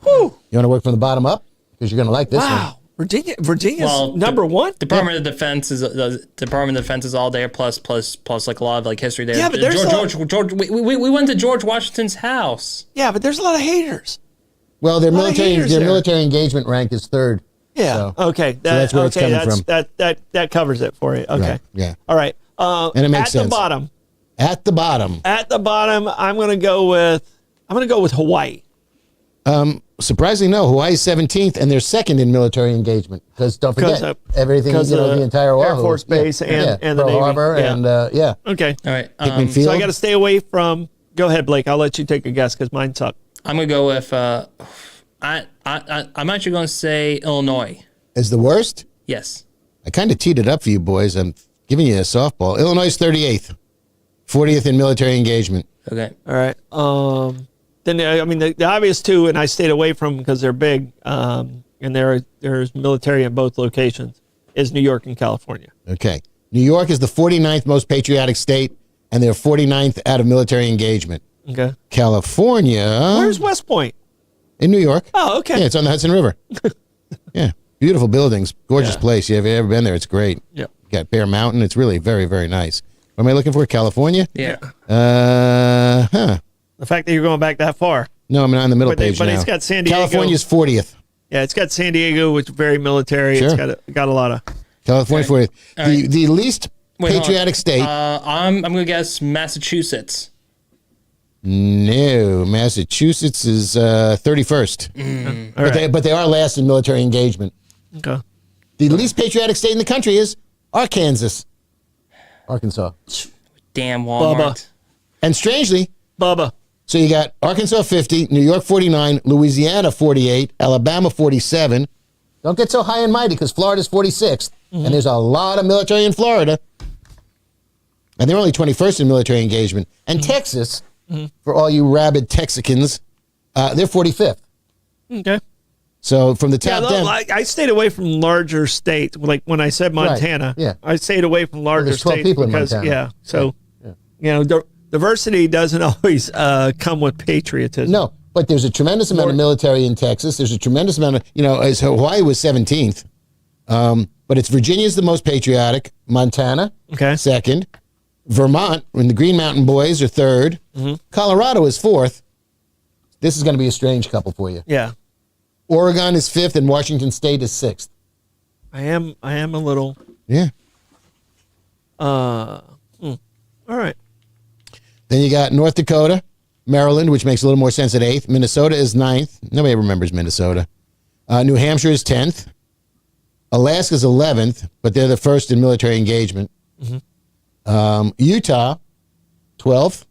Whew.
You want to work from the bottom up? Because you're going to like this one.
Wow. Virginia's
Well,
number one.
Department of Defense is the Department of Defense is all there. Plus like a lot of like history there.
Yeah, but there's
George. We went to George Washington's house.
Yeah, but there's a lot of haters.
Well, their military
haters there.
military engagement rank is third.
Yeah.
So-
Okay.
that's where it's coming from.
That covers it for you. Okay.
Right, yeah.
All right.
And it makes
at
sense.
the bottom.
At the bottom.
At the bottom, I'm going to go with Hawaii.
Surprisingly, no. Hawaii's 17th, and they're second in military engagement. Because don't forget, everything, the entire
Air
Oahu.
Force Base and the
Pearl
Navy.
Harbor,
Yeah.
and yeah.
Okay.
All right.
Hickman
So
Field.
I got to stay away from. Go ahead, Blake. I'll let you take a guess because mine suck.
I'm gonna go with. I'm actually gonna say Illinois.
Is the worst?
Yes.
I kind of teed it up for you boys. I'm giving you a softball. Illinois is 38th. 40th in military engagement.
Okay.
All right. Then I mean the obvious two, and I stayed away from because they're big, and there's military in both locations. Is New York and California?
Okay. New York is the 49th most patriotic state, and they're 49th out of military engagement.
Okay.
California.
Where's West Point?
In New York.
Oh, okay.
Yeah, it's on the Hudson River. Yeah. Beautiful buildings. Gorgeous place. Have you ever been there? It's great.
Yeah.
You got Bear Mountain. It's really very, very nice. What am I looking for? California?
Yeah.
The fact that you're going back that far.
No, I'm on the middle
But
page now.
it's got San Diego.
California's 40th.
Yeah, it's got San Diego, which is very military.
Sure.
It's got a lot of.
California's 40th. The least
Wait, hold on.
patriotic state.
I'm gonna guess Massachusetts.
No, Massachusetts is 31st.
All right.
But they are last in military engagement.
Okay.
The least patriotic state in the country is Arkansas.
Damn Walmart.
Bubba.
And strangely,
Bubba.
so you got Arkansas 50, New York 49, Louisiana 48, Alabama 47. Don't get so high and mighty because Florida's 46th. And there's a lot of military in Florida. And they're only 21st in military engagement. And Texas, for all you rabid Texicans, they're 45th.
Okay.
So from the top down.
I stayed away from larger states. Like when I said Montana,
yeah.
I stayed away from larger
there's 12
states
people in
because,
Montana.
yeah. So, diversity doesn't always come with patriotism.
No, but there's a tremendous amount of military in Texas. There's a tremendous amount of, as Hawaii was 17th. But it's Virginia's the most patriotic. Montana, second. Vermont, when the Green Mountain Boys are third. Colorado is fourth. This is going to be a strange couple for you.
Yeah.
Oregon is fifth, and Washington State is sixth.
I am a little.
Yeah.
All right.
Then you got North Dakota, Maryland, which makes a little more sense at eighth. Minnesota is ninth. Nobody remembers Minnesota. New Hampshire is 10th. Alaska's 11th, but they're the first in military engagement. Utah, 12th.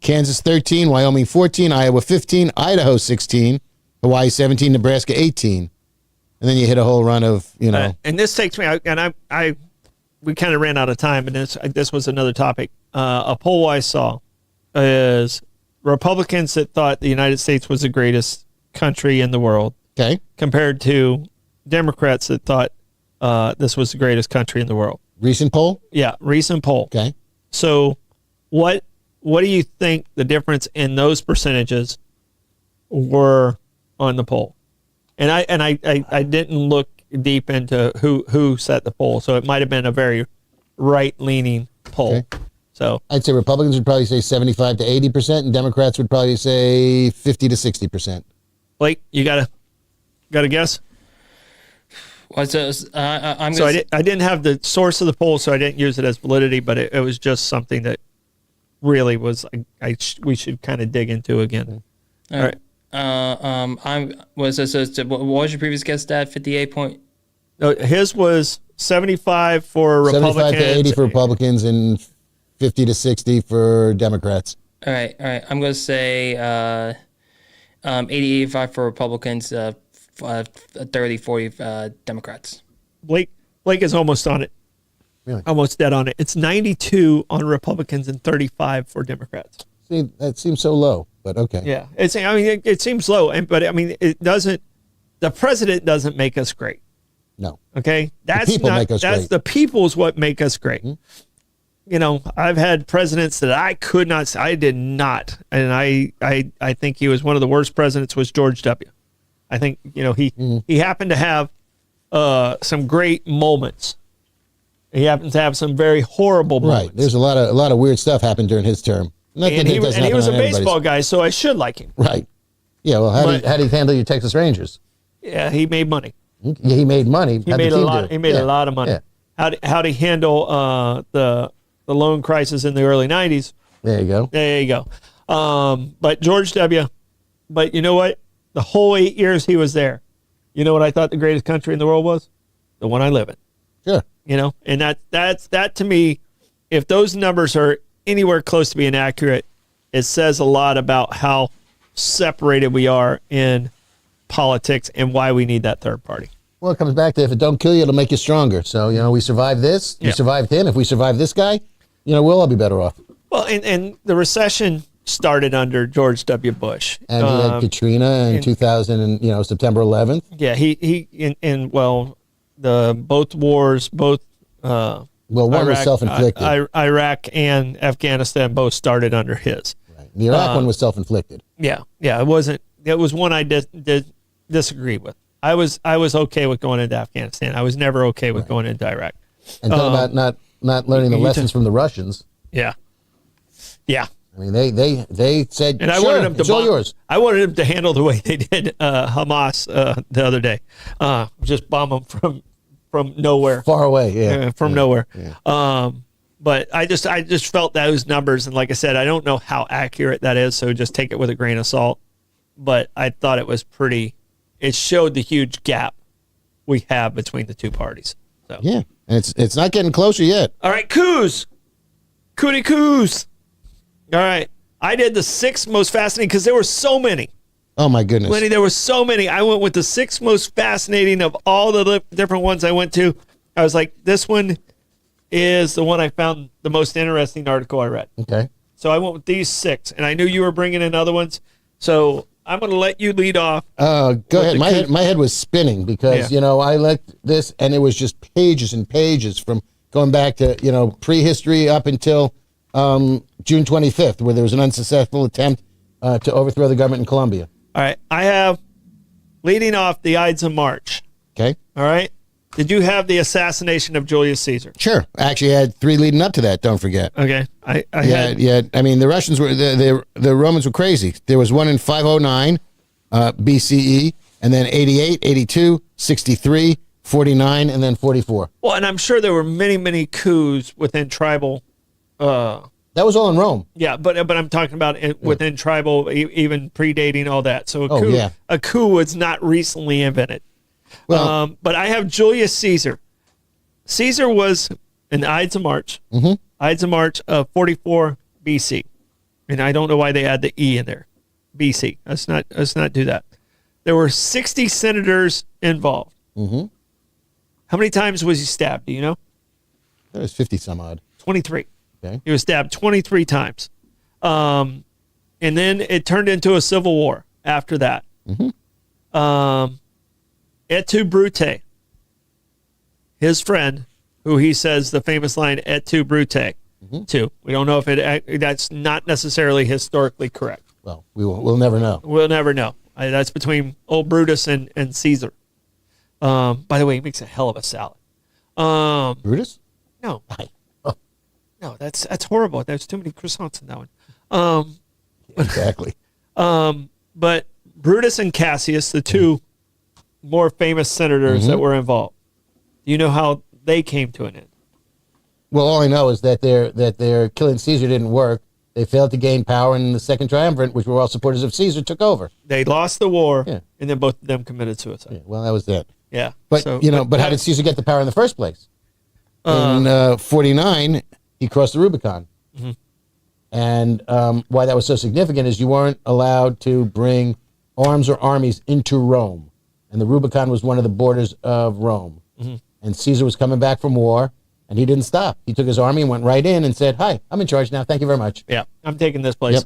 Kansas, 13. Wyoming, 14. Iowa, 15. Idaho, 16. Hawaii, 17. Nebraska, 18. And then you hit a whole run of,
And this takes me out, and we kind of ran out of time, and this was another topic. A poll I saw is Republicans that thought the United States was the greatest country in the world,
okay,
compared to Democrats that thought this was the greatest country in the world.
Recent poll?
Yeah, recent poll.
Okay.
So what do you think the difference in those percentages were on the poll? And I didn't look deep into who set the poll, so it might have been a very right-leaning poll.
Okay.
So
I'd say Republicans would probably say 75 to 80%, and Democrats would probably say 50 to 60%.
Blake, you got a guess?
I
didn't have the source of the poll, so I didn't use it as validity, but it was just something that really was we should kind of dig into again. All right.
What was your previous guess, Dad? 58 point.
No, his was 75 for Republicans.
75 to 80 for Republicans and 50 to 60 for Democrats.
All right. I'm going to say 80, 85 for Republicans, 30, 40 Democrats.
Blake is almost on it.
Really?
Almost dead on it. It's 92 on Republicans and 35 for Democrats.
See, that seems so low, but okay.
Yeah, it seems low, but it doesn't. The president doesn't make us great.
No.
Okay, that's
people make us
that's
great.
the people's what make us great. Mm-hmm. I've had presidents that I did not, and I think he was one of the worst presidents was George W. I think he happened to have some great moments. He happens to have some very horrible moments.
Right. There's a lot of weird stuff happened during his term. Not
And
that
he
it doesn't
was a
happen on
baseball
everybody's.
guy, so I should like him.
Right. Yeah. Well, how do you handle your Texas Rangers?
Yeah, he made money.
Yeah, he made money.
He made a lot. He made a lot of money.
Yeah.
How to handle the loan crisis in the early '90s?
There you go.
There you go. But George W. But you know what? The whole 8 years he was there, you know what I thought the greatest country in the world was? The one I live in.
Sure.
You know, and that to me, if those numbers are anywhere close to being accurate, it says a lot about how separated we are in politics and why we need that third party.
Well, it comes back to if it don't kill you, it'll make you stronger. So, we survived this. We survived him. If we survive this guy, we'll all be better off.
Well, and the recession started under George W. Bush.
And he had Katrina in 2000 and, September 11th.
Yeah, both wars, one
was self-inflicted.
Iraq and Afghanistan both started under his.
Right. The Iraq one was self-inflicted.
Yeah, it wasn't. It was one I did disagree with. I was okay with going into Afghanistan. I was never okay with going into Iraq.
And talk about not learning the lessons from the Russians.
Yeah.
I mean, they said,
and I
sure,
wanted them to
it's all yours.
I wanted them to handle the way they did Hamas the other day, just bomb them from nowhere,
far away,
nowhere.
Yeah.
But I just felt those numbers, and like I said, I don't know how accurate that is, so just take it with a grain of salt. But I thought it was pretty. It showed the huge gap we have between the two parties. So
yeah, and it's not getting closer yet.
All right, coups. All right. I did the 6 most fascinating because there were so many.
Oh, my goodness.
Lenny, there were so many. I went with the 6 most fascinating of all the different ones I went to. I was like, this one is the one I found the most interesting article I read.
Okay.
So I went with these 6, and I knew you were bringing in other ones. So I'm going to let you lead off.
Go ahead. My head was spinning because, I looked this, and it was just pages and pages from going back to, prehistory up until June 25th, where there was an unsuccessful attempt to overthrow the government in Colombia.
All right. I have leading off the Ides of March.
Okay.
All right. Did you have the assassination of Julius Caesar?
Sure. Actually, I had 3 leading up to that. Don't forget.
Okay. I
mean, the Russians were the Romans were crazy. There was one in 509 BCE, and then 88, 82, 63, 49, and then 44.
Well, and I'm sure there were many, many coups within tribal.
That was all in Rome.
Yeah, but I'm talking about within tribal, even predating all that. So a coup was not recently invented. Well, but I have Julius Caesar. Caesar was an Ides of March. Mm-hmm. Ides of March of 44 BC, and I don't know why they add the E in there. BC. Let's not do that. There were 60 senators involved. Mm-hmm. How many times was he stabbed? Do you know?
That was 50 some odd.
23.
Okay.
He was stabbed 23 times. And then it turned into a civil war after that. Mm-hmm. Et tu, Brute, his friend, who he says the famous line, Et tu, Brute, too. We don't know if that's not necessarily historically correct.
Well, we'll never know.
We'll never know. That's between old Brutus and Caesar. By the way, he makes a hell of a salad.
Brutus?
No. No, that's horrible. There's too many croissants in that one.
Exactly.
But Brutus and Cassius, the two more famous senators that were involved, do you know how they came to an end?
Well, all I know is that their killing Caesar didn't work. They failed to gain power, and the Second Triumvirate, which were all supporters of Caesar, took over.
They lost the war, and then both of them committed suicide.
Yeah, well, that was that.
Yeah.
But, how did Caesar get the power in the first place? In 49, he crossed the Rubicon. Mm-hmm. And why that was so significant is you weren't allowed to bring arms or armies into Rome. And the Rubicon was one of the borders of Rome. Mm-hmm. And Caesar was coming back from war, and he didn't stop. He took his army and went right in and said, "Hi, I'm in charge now. Thank you very much."
Yeah, I'm taking this place.
Yep.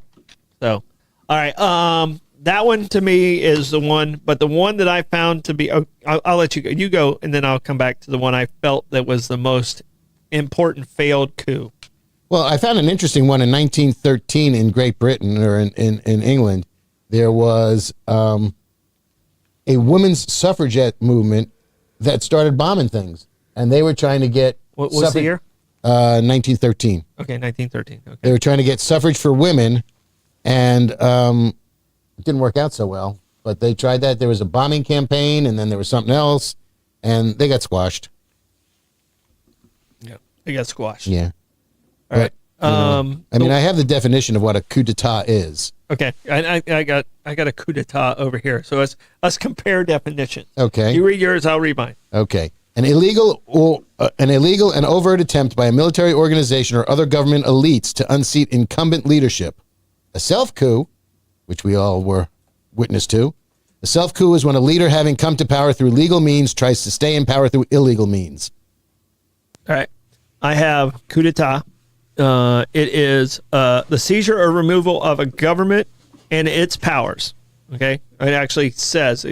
So, all right. That one to me is the one, but the one that I found to be, I'll let you go. You go, and then I'll come back to the one I felt that was the most important failed coup.
Well, I found an interesting one in 1913 in Great Britain, or in England. There was a women's suffragette movement that started bombing things, and they were trying to get
What was the year?
1913.
Okay, 1913. Okay.
They were trying to get suffrage for women, and it didn't work out so well. But they tried that. There was a bombing campaign, and then there was something else, and they got squashed.
Yeah, they got squashed.
Yeah.
All right.
I have the definition of what a coup d'état is.
Okay, I got a coup d'état over here. So let's compare definitions.
Okay.
You read yours, I'll read mine.
Okay. An illegal and overt attempt by a military organization or other government elites to unseat incumbent leadership. A self-coup, which we all were witness to. A self-coup is when a leader, having come to power through legal means, tries to stay in power through illegal means.
All right. I have coup d'état. It is the seizure or removal of a government and its powers. Okay, it actually says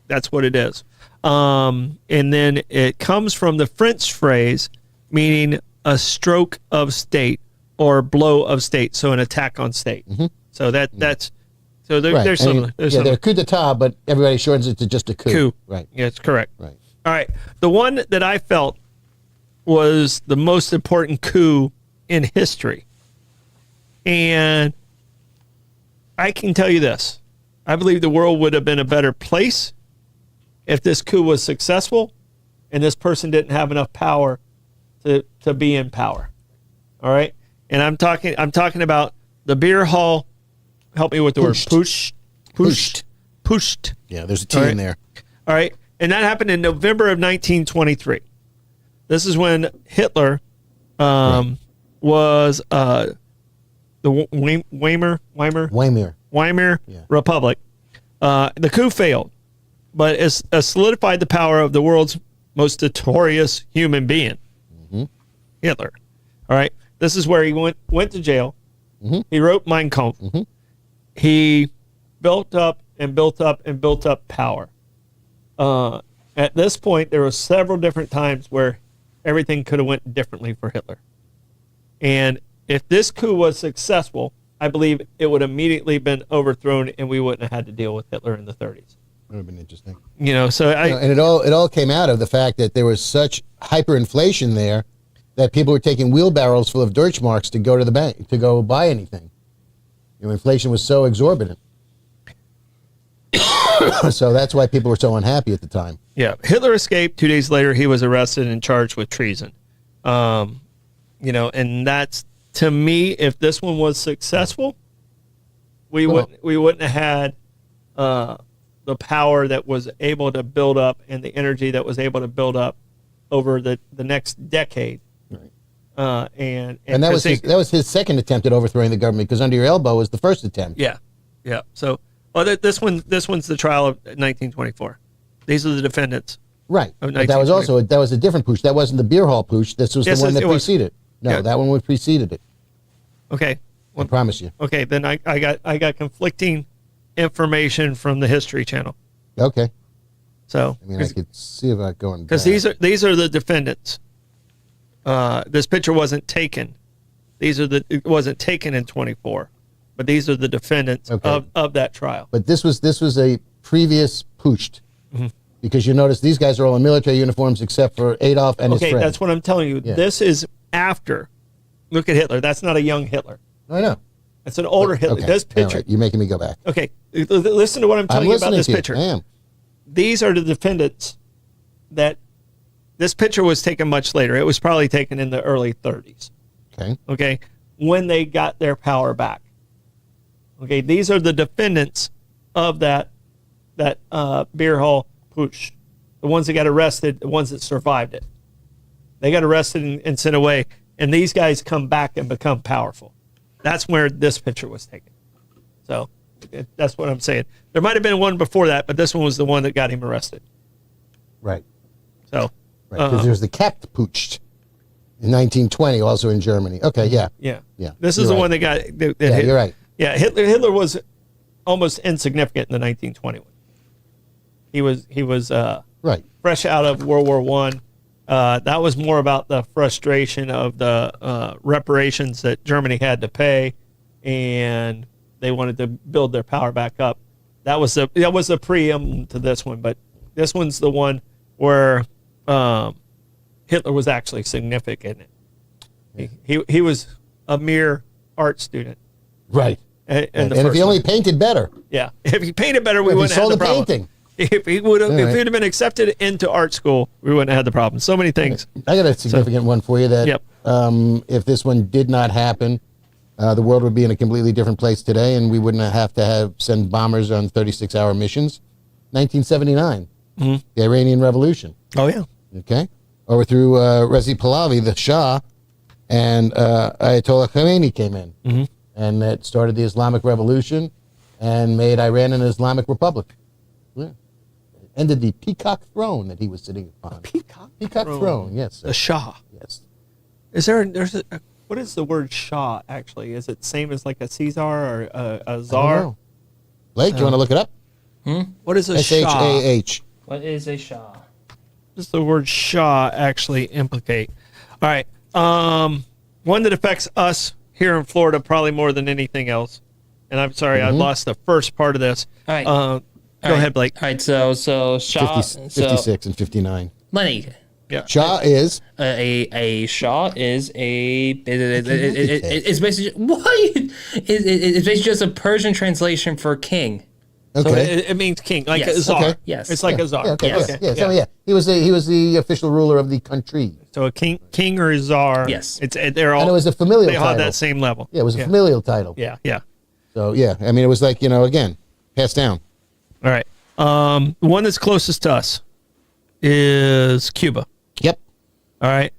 that's what it is. And then it comes from the French phrase meaning a stroke of state or blow of state, so an attack on state. Mm-hmm. So that's so there's some.
They're coup d'état, but everybody shortens it to just a coup. Right.
Yeah, it's correct.
Right.
All right. The one that I felt was the most important coup in history. And I can tell you this. I believe the world would have been a better place if this coup was successful and this person didn't have enough power to be in power. All right? And I'm talking about the beer hall. Help me with the word. Pushed.
Yeah, there's a T in there.
All right. And that happened in November of 1923. This is when Hitler was the Weimar Republic. The coup failed, but it solidified the power of the world's most notorious human being, Hitler. All right. This is where he went to jail. Mm-hmm. He wrote Mein Kampf. Mm-hmm. He built up power. At this point, there were several different times where everything could have went differently for Hitler. And if this coup was successful, I believe it would immediately been overthrown and we wouldn't have had to deal with Hitler in the 30s.
That would have been interesting.
And
it all came out of the fact that there was such hyperinflation there that people were taking wheelbarrows full of Deutschmarks to go to the bank to go buy anything. Inflation was so exorbitant. So that's why people were so unhappy at the time.
Yeah. Hitler escaped. 2 days later, he was arrested and charged with treason. And that's, to me, if this one was successful, we wouldn't have had the power that was able to build up and the energy that was able to build up over the next decade. Right. And
that was his second attempt at overthrowing the government, because Under Your Elbow was the first attempt.
Yeah. Yeah. So this one's the trial of 1924. These are the defendants.
Right. But that was a different putsch. That wasn't the beer hall putsch. This was the one that preceded. No, that one preceded it.
Okay.
Well, I promise you.
Okay, then I got conflicting information from the History Channel.
Okay.
So
I could see about going
because these are the defendants. This picture wasn't taken. It wasn't taken in 24, but these are the defendants of that trial.
But this was a previous putsch, because you notice these guys are all in military uniforms except for Adolf and his friend.
Okay, that's what I'm telling you. Yeah. This is after. Look at Hitler. That's not a young Hitler.
I know.
It's an older Hitler.
Okay.
This picture.
Right. You're making me go back.
Okay, listen to what I'm telling you about this picture.
I am.
These are the defendants that this picture was taken much later. It was probably taken in the early 30s. Okay, when they got their power back. Okay, these are the defendants of that beer hall putsch. The ones that got arrested, the ones that survived it. They got arrested and sent away, and these guys come back and become powerful. That's where this picture was taken. So that's what I'm saying. There might have been one before that, but this one was the one that got him arrested.
Right.
So.
Right, because there's the Kapp putsch in 1920, also in Germany. Okay, yeah.
This is the one that got.
You're right.
Yeah, Hitler was almost insignificant in the 1921. He was
right,
fresh out of World War I. That was more about the frustration of the reparations that Germany had to pay, and they wanted to build their power back up. That was the preamble to this one, but this one's the one where Hitler was actually significant in it. He was a mere art student.
Right.
And
if he only painted better.
Yeah. If he painted better, we
If he
wouldn't have
sold
had the
the
problem.
painting.
If he would have,
All
if
right.
he'd have been accepted into art school, we wouldn't have had the problem. So many things.
I got a significant one for you that
Yep.
If this one did not happen, the world would be in a completely different place today, and we wouldn't have to send bombers on 36-hour missions. 1979, the Iranian Revolution.
Oh yeah.
Okay, overthrew Reza Pahlavi, the Shah, and Ayatollah Khomeini came in, and that started the Islamic Revolution, and made Iran an Islamic Republic. Yeah. Ended the peacock throne that he was sitting upon.
Peacock
throne. Yes. Sir.
The Shah.
Yes.
Is there? What is the word Shah actually? Is it same as like a Caesar or a czar?
Blake, do you want to look it up?
What is a Shah?
Shah.
What is a Shah?
What does the word Shah actually implicate? All right. One that affects us here in Florida probably more than anything else. And I'm sorry, I lost the first part of this.
All right.
Go ahead, Blake.
All right, so Shah,
56 and 59.
Lenny,
Yeah.
Shah is
a Shah is it's basically what it's basically just a Persian translation for king.
So
okay.
it means king, like
Yes.
a czar.
Okay.
Yes.
It's like a czar.
Yeah, okay,
Yes.
okay. Yeah, so yeah, he was the official ruler of the country,
So a king or a czar.
Yes.
They're all.
and it was a familial
they all have
title.
that same level.
Yeah, it was a familial title.
Yeah, yeah.
So yeah, I mean, it was like, again, passed down.
All right. The one that's closest to us is Cuba.
Yep.
All right.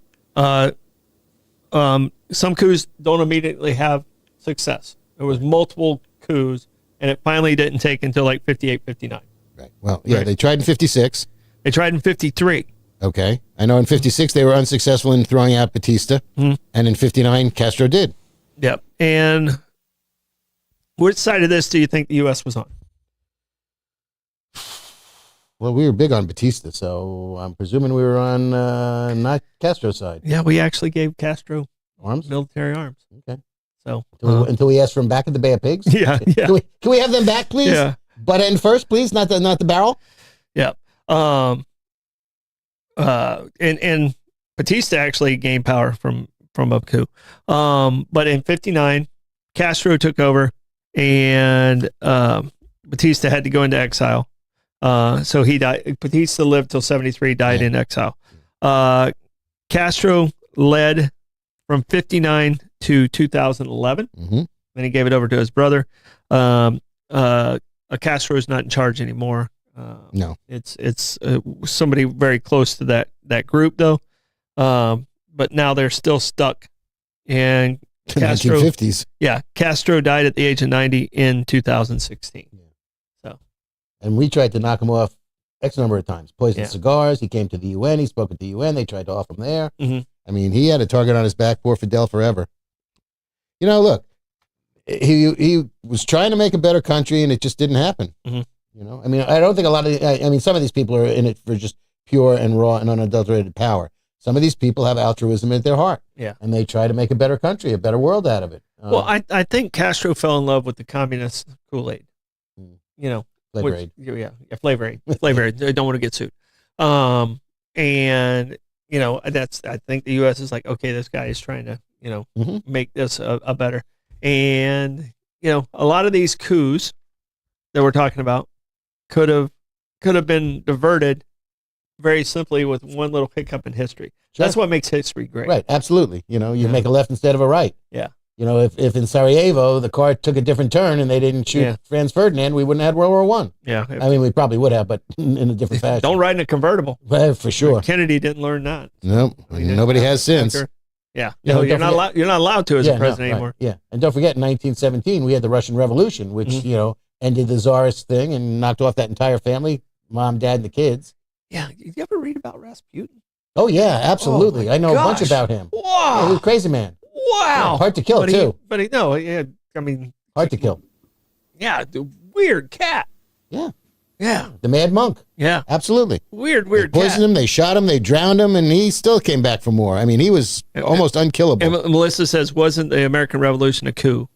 Some coups don't immediately have success. There was multiple coups, and it finally didn't take until like 58, 59.
Right. Well, yeah,
Right.
they tried in 56.
They tried in 53.
Okay. I know in 56 they were unsuccessful in throwing out Batista, and in 59 Castro did.
Yep. And which side of this do you think the U.S. was on?
Well, we were big on Batista, so I'm presuming we were on not Castro's side.
Yeah, we actually gave Castro
Arms.
military arms.
Okay.
So
Until we asked for them back at the Bay of Pigs.
yeah, yeah,
Can we have them back, please?
yeah,
Butt end first, please. Not the barrel.
yeah. And Batista actually gained power from a coup. But in 59, Castro took over, and Batista had to go into exile. So he died. Batista lived till 73, died in exile. Castro led from 59 to 2011. Then he gave it over to his brother. Castro is not in charge anymore.
No.
It's somebody very close to that group though. But now they're still stuck. And Castro,
1950s.
yeah, Castro died at the age of 90 in 2016. So,
And we tried to knock him off X number of times. Poisoned
Yeah.
cigars. He came to the UN. He spoke at the UN. They tried to off him there.
Mhm.
I mean, he had a target on his back. Poor Fidel forever. Look, he was trying to make a better country, and it just didn't happen.
Mhm.
I mean, I don't think a lot of. I mean, some of these people are in it for just pure and raw and unadulterated power. Some of these people have altruism at their heart.
Yeah.
And they try to make a better country, a better world out of it.
well, I think Castro fell in love with the communist Kool-Aid.
Flavor Aid.
Yeah, Flavor Aid. Flavor Aid. I don't want to get sued. And that's. I think the U.S. is like, okay, this guy is trying to,
Mhm.
make this a better. And a lot of these coups that we're talking about could have been diverted very simply with one little hiccup in history.
Sure.
That's what makes history great.
Right, absolutely. You
Yeah.
make a left instead of a right.
Yeah.
If in Sarajevo the car took a different turn and they didn't shoot
Yeah.
Franz Ferdinand, we wouldn't have had World War One.
Yeah.
I mean, we probably would have, but in a different fashion.
Don't ride in a convertible.
Well, for sure.
Kennedy didn't learn that.
No, nobody has since.
Yeah.
Yeah,
No,
don't
you're not
forget-
allowed. You're not allowed to as a
no,
president
right,
anymore.
Yeah, and don't forget, in 1917 we had the Russian Revolution, which
Mm-hmm.
ended the czarist thing and knocked off that entire family, mom, dad, and the kids.
Yeah. You ever read about Rasputin?
Oh yeah, absolutely.
Oh, my
I know a bunch
gosh.
about him. Yeah,
Wow.
he's a crazy man.
Wow.
Yeah, hard to kill
but
too.
I mean,
Hard to kill.
yeah, the weird cat.
Yeah,
Yeah.
the Mad Monk.
Yeah.
Absolutely.
Weird
They poisoned
cat.
him, they shot him, they drowned him, and he still came back for more. I mean, he was almost unkillable.
And Melissa says, wasn't the American Revolution a coup?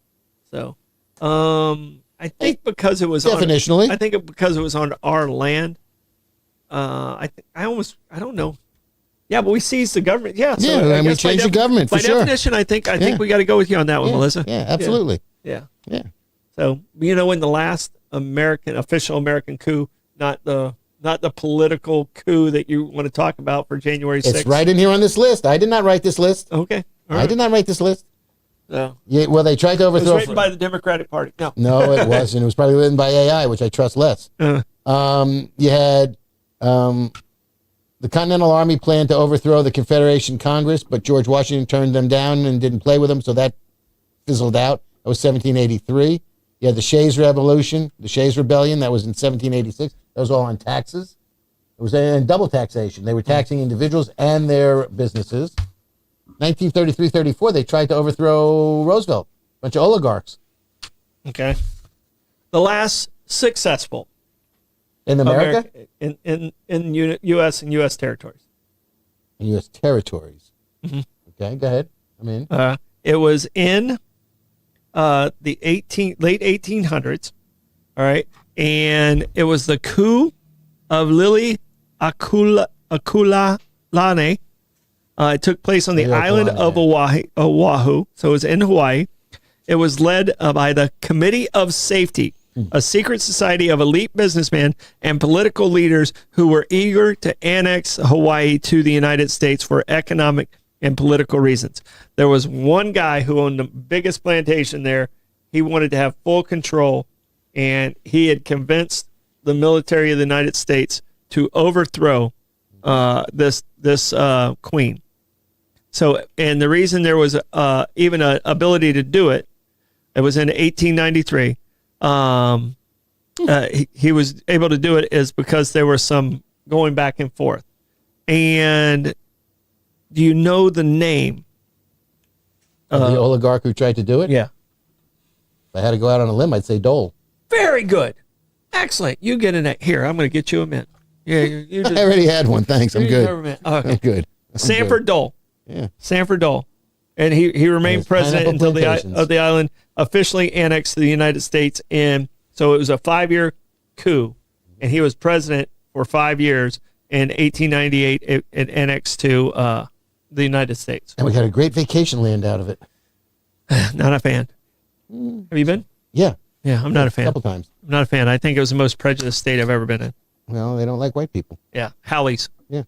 So, I think because it was
Definitionally.
because it was on our land, I don't know. Yeah, but we seized the government. Yeah, so
Yeah, and we changed the government, for
by
sure.
definition, I think we got to go with you on that one, Melissa.
Yeah, absolutely.
Yeah.
Yeah.
So in the last official American coup, not the political coup that you want to talk about for January 6th.
It's right in here on this list. I did not write this list.
Okay. All right.
I did not write this list.
No.
Yeah, well, they tried to
It was
overthrow.
written by the Democratic Party. No.
No, it wasn't. It was probably written by AI, which I trust less. You had the Continental Army planned to overthrow the Confederation Congress, but George Washington turned them down and didn't play with them, so that fizzled out. That was 1783. You had the Shays Revolution, the Shays Rebellion. That was in 1786. That was all on taxes. It was in double taxation. They were taxing individuals and their businesses. 1933-34, they tried to overthrow Roosevelt. A bunch of oligarchs.
Okay. The last successful
In America?
in U.S. and U.S. territories.
In U.S. territories. Okay, go ahead. I'm in.
It was in the late 1800s. All right, and it was the coup of Lili Akulane. It took place on the island of Oahu, so it was in Hawaii. It was led by the Committee of Safety, a secret society of elite businessmen and political leaders who were eager to annex Hawaii to the United States for economic and political reasons. There was one guy who owned the biggest plantation there. He wanted to have full control, and he had convinced the military of the United States to overthrow this queen. So, and the reason there was even an ability to do it, it was in 1893. He was able to do it is because there was some going back and forth. And do you know the name
Of the oligarch who tried to do it?
Yeah.
If I had to go out on a limb, I'd say Dole.
Very good. Excellent. You get in it. Here, I'm going to get you a mint. Yeah, you
I already had one. Thanks. I'm good.
Okay.
I'm good.
Sanford Dole.
Yeah.
Sanford Dole. And he remained
Yes,
president
pineapple
until
plantations.
the island officially annexed to the United States. And so it was a 5-year coup, and he was president for 5 years. In 1898, it annexed to the United States.
And we got a great vacation land out of it.
Not a fan. Have you been?
Yeah.
Yeah, I'm not a fan.
A couple times.
I'm not a fan. I think it was the most prejudiced state I've ever been in.
Well, they don't like white people.
Yeah, Howleys.
Yeah.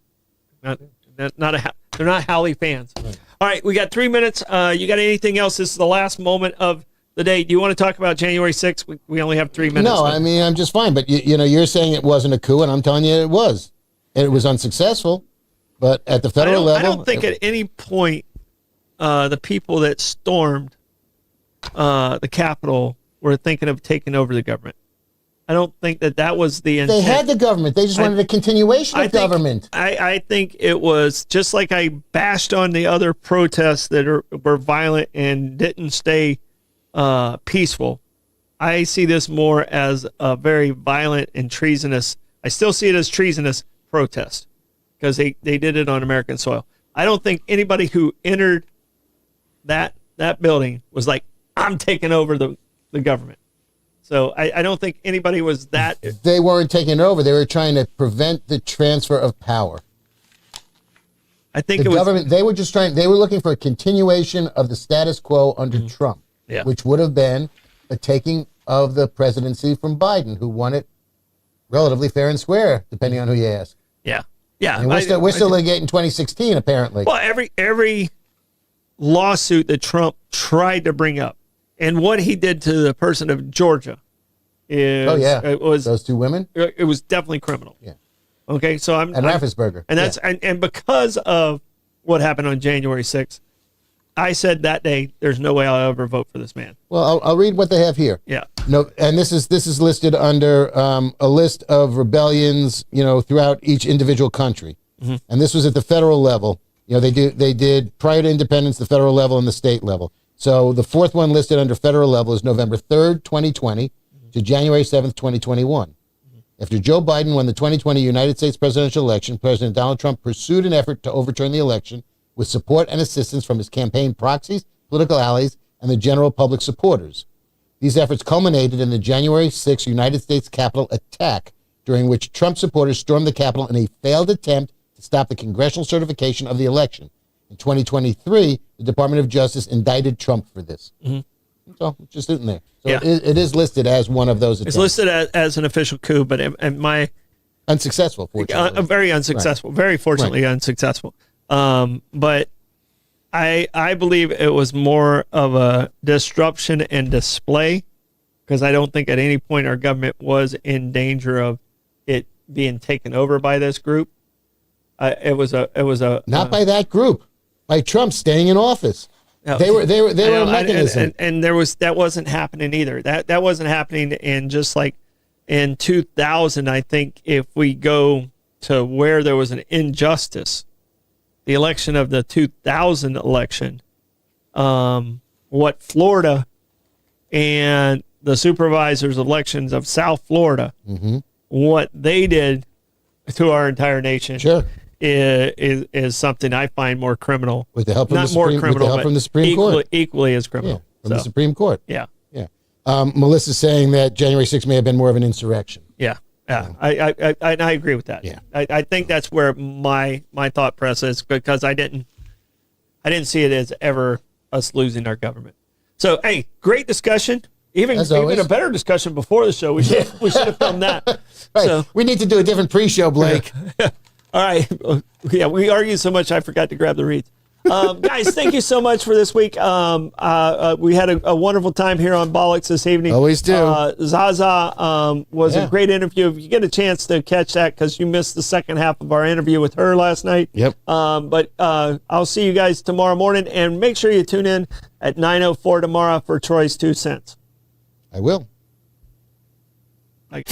They're not Howley fans. Right. All right, we got 3 minutes. You got anything else? This is the last moment of the day. Do you want to talk about January 6th? We only have 3 minutes.
No, I mean, I'm just fine. But, you're saying it wasn't a coup, and I'm telling you it was. And it was unsuccessful. But at the federal level...
I don't think at any point the people that stormed the Capitol were thinking of taking over the government. I don't think that was the intent.
They had the government. They just wanted a continuation of government.
I think it was just like I bashed on the other protests that were violent and didn't stay peaceful. I see this more as a very violent and treasonous. I still see it as treasonous protest because they did it on American soil. I don't think anybody who entered that building was like, I'm taking over the government. So I don't think anybody was that.
They weren't taking it over. They were trying to prevent the transfer of power.
I think
the government. They were just trying. They were looking for a continuation of the status quo under Trump, which would have been a taking of the presidency from Biden, who won it relatively fair and square, depending on who you ask.
Yeah.
And we're still litigating 2016, apparently.
Well, every lawsuit that Trump tried to bring up. And what he did to the person of Georgia is, it was
those two women.
It was definitely criminal.
Yeah.
Okay. So
and Raffensperger.
And that's and because of what happened on January 6th, I said that day, there's no way I'll ever vote for this man.
Well, I'll read what they have here.
Yeah.
No, and this is listed under a list of rebellions, throughout each individual country, and this was at the federal level. They did prior to independence, the federal level and the state level. So the fourth one listed under federal level is November 3rd, 2020 to January 7th, 2021. After Joe Biden won the 2020 United States presidential election, President Donald Trump pursued an effort to overturn the election with support and assistance from his campaign proxies, political allies, and the general public supporters. These efforts culminated in the January 6th United States Capitol attack, during which Trump supporters stormed the Capitol in a failed attempt to stop the congressional certification of the election. In 2023, the Department of Justice indicted Trump for this. So it's just sitting there. So it is listed as one of those attempts.
It's listed as an official coup, but
unsuccessful, fortunately.
Very unsuccessful. Right. Very fortunately unsuccessful. But I believe it was more of a disruption and display, because I don't think at any point our government was in danger of it being taken over by this group. It was a
not by that group, by Trump staying in office. They were a mechanism,
and that wasn't happening either. That wasn't happening. And just like in 2000, I think if we go to where there was an injustice, the election of the 2000 election, what Florida and the supervisors' elections of South Florida, what they did to our entire nation, is something I find more criminal.
With the help from the Supreme Court,
equally as criminal.
From the Supreme Court.
Yeah.
Melissa's saying that January 6th may have been more of an insurrection.
Yeah. I agree with that.
Yeah.
I think that's where my thought process is, because I didn't see it as ever us losing our government. So, hey, great discussion. Even a better discussion before the show. We should have filmed that.
Right.
So
we need to do a different pre-show, Blake.
All right. Yeah, we argued so much I forgot to grab the reeds. Guys, thank you so much for this week. We had a wonderful time here on Bollocks this evening.
Always do.
Zaza was a great interview. If you get a chance to catch that, because you missed the second half of our interview with her last night.
Yep.
But I'll see you guys tomorrow morning, and make sure you tune in at 9:04 tomorrow for Troy's 2 cents.
I will.
Like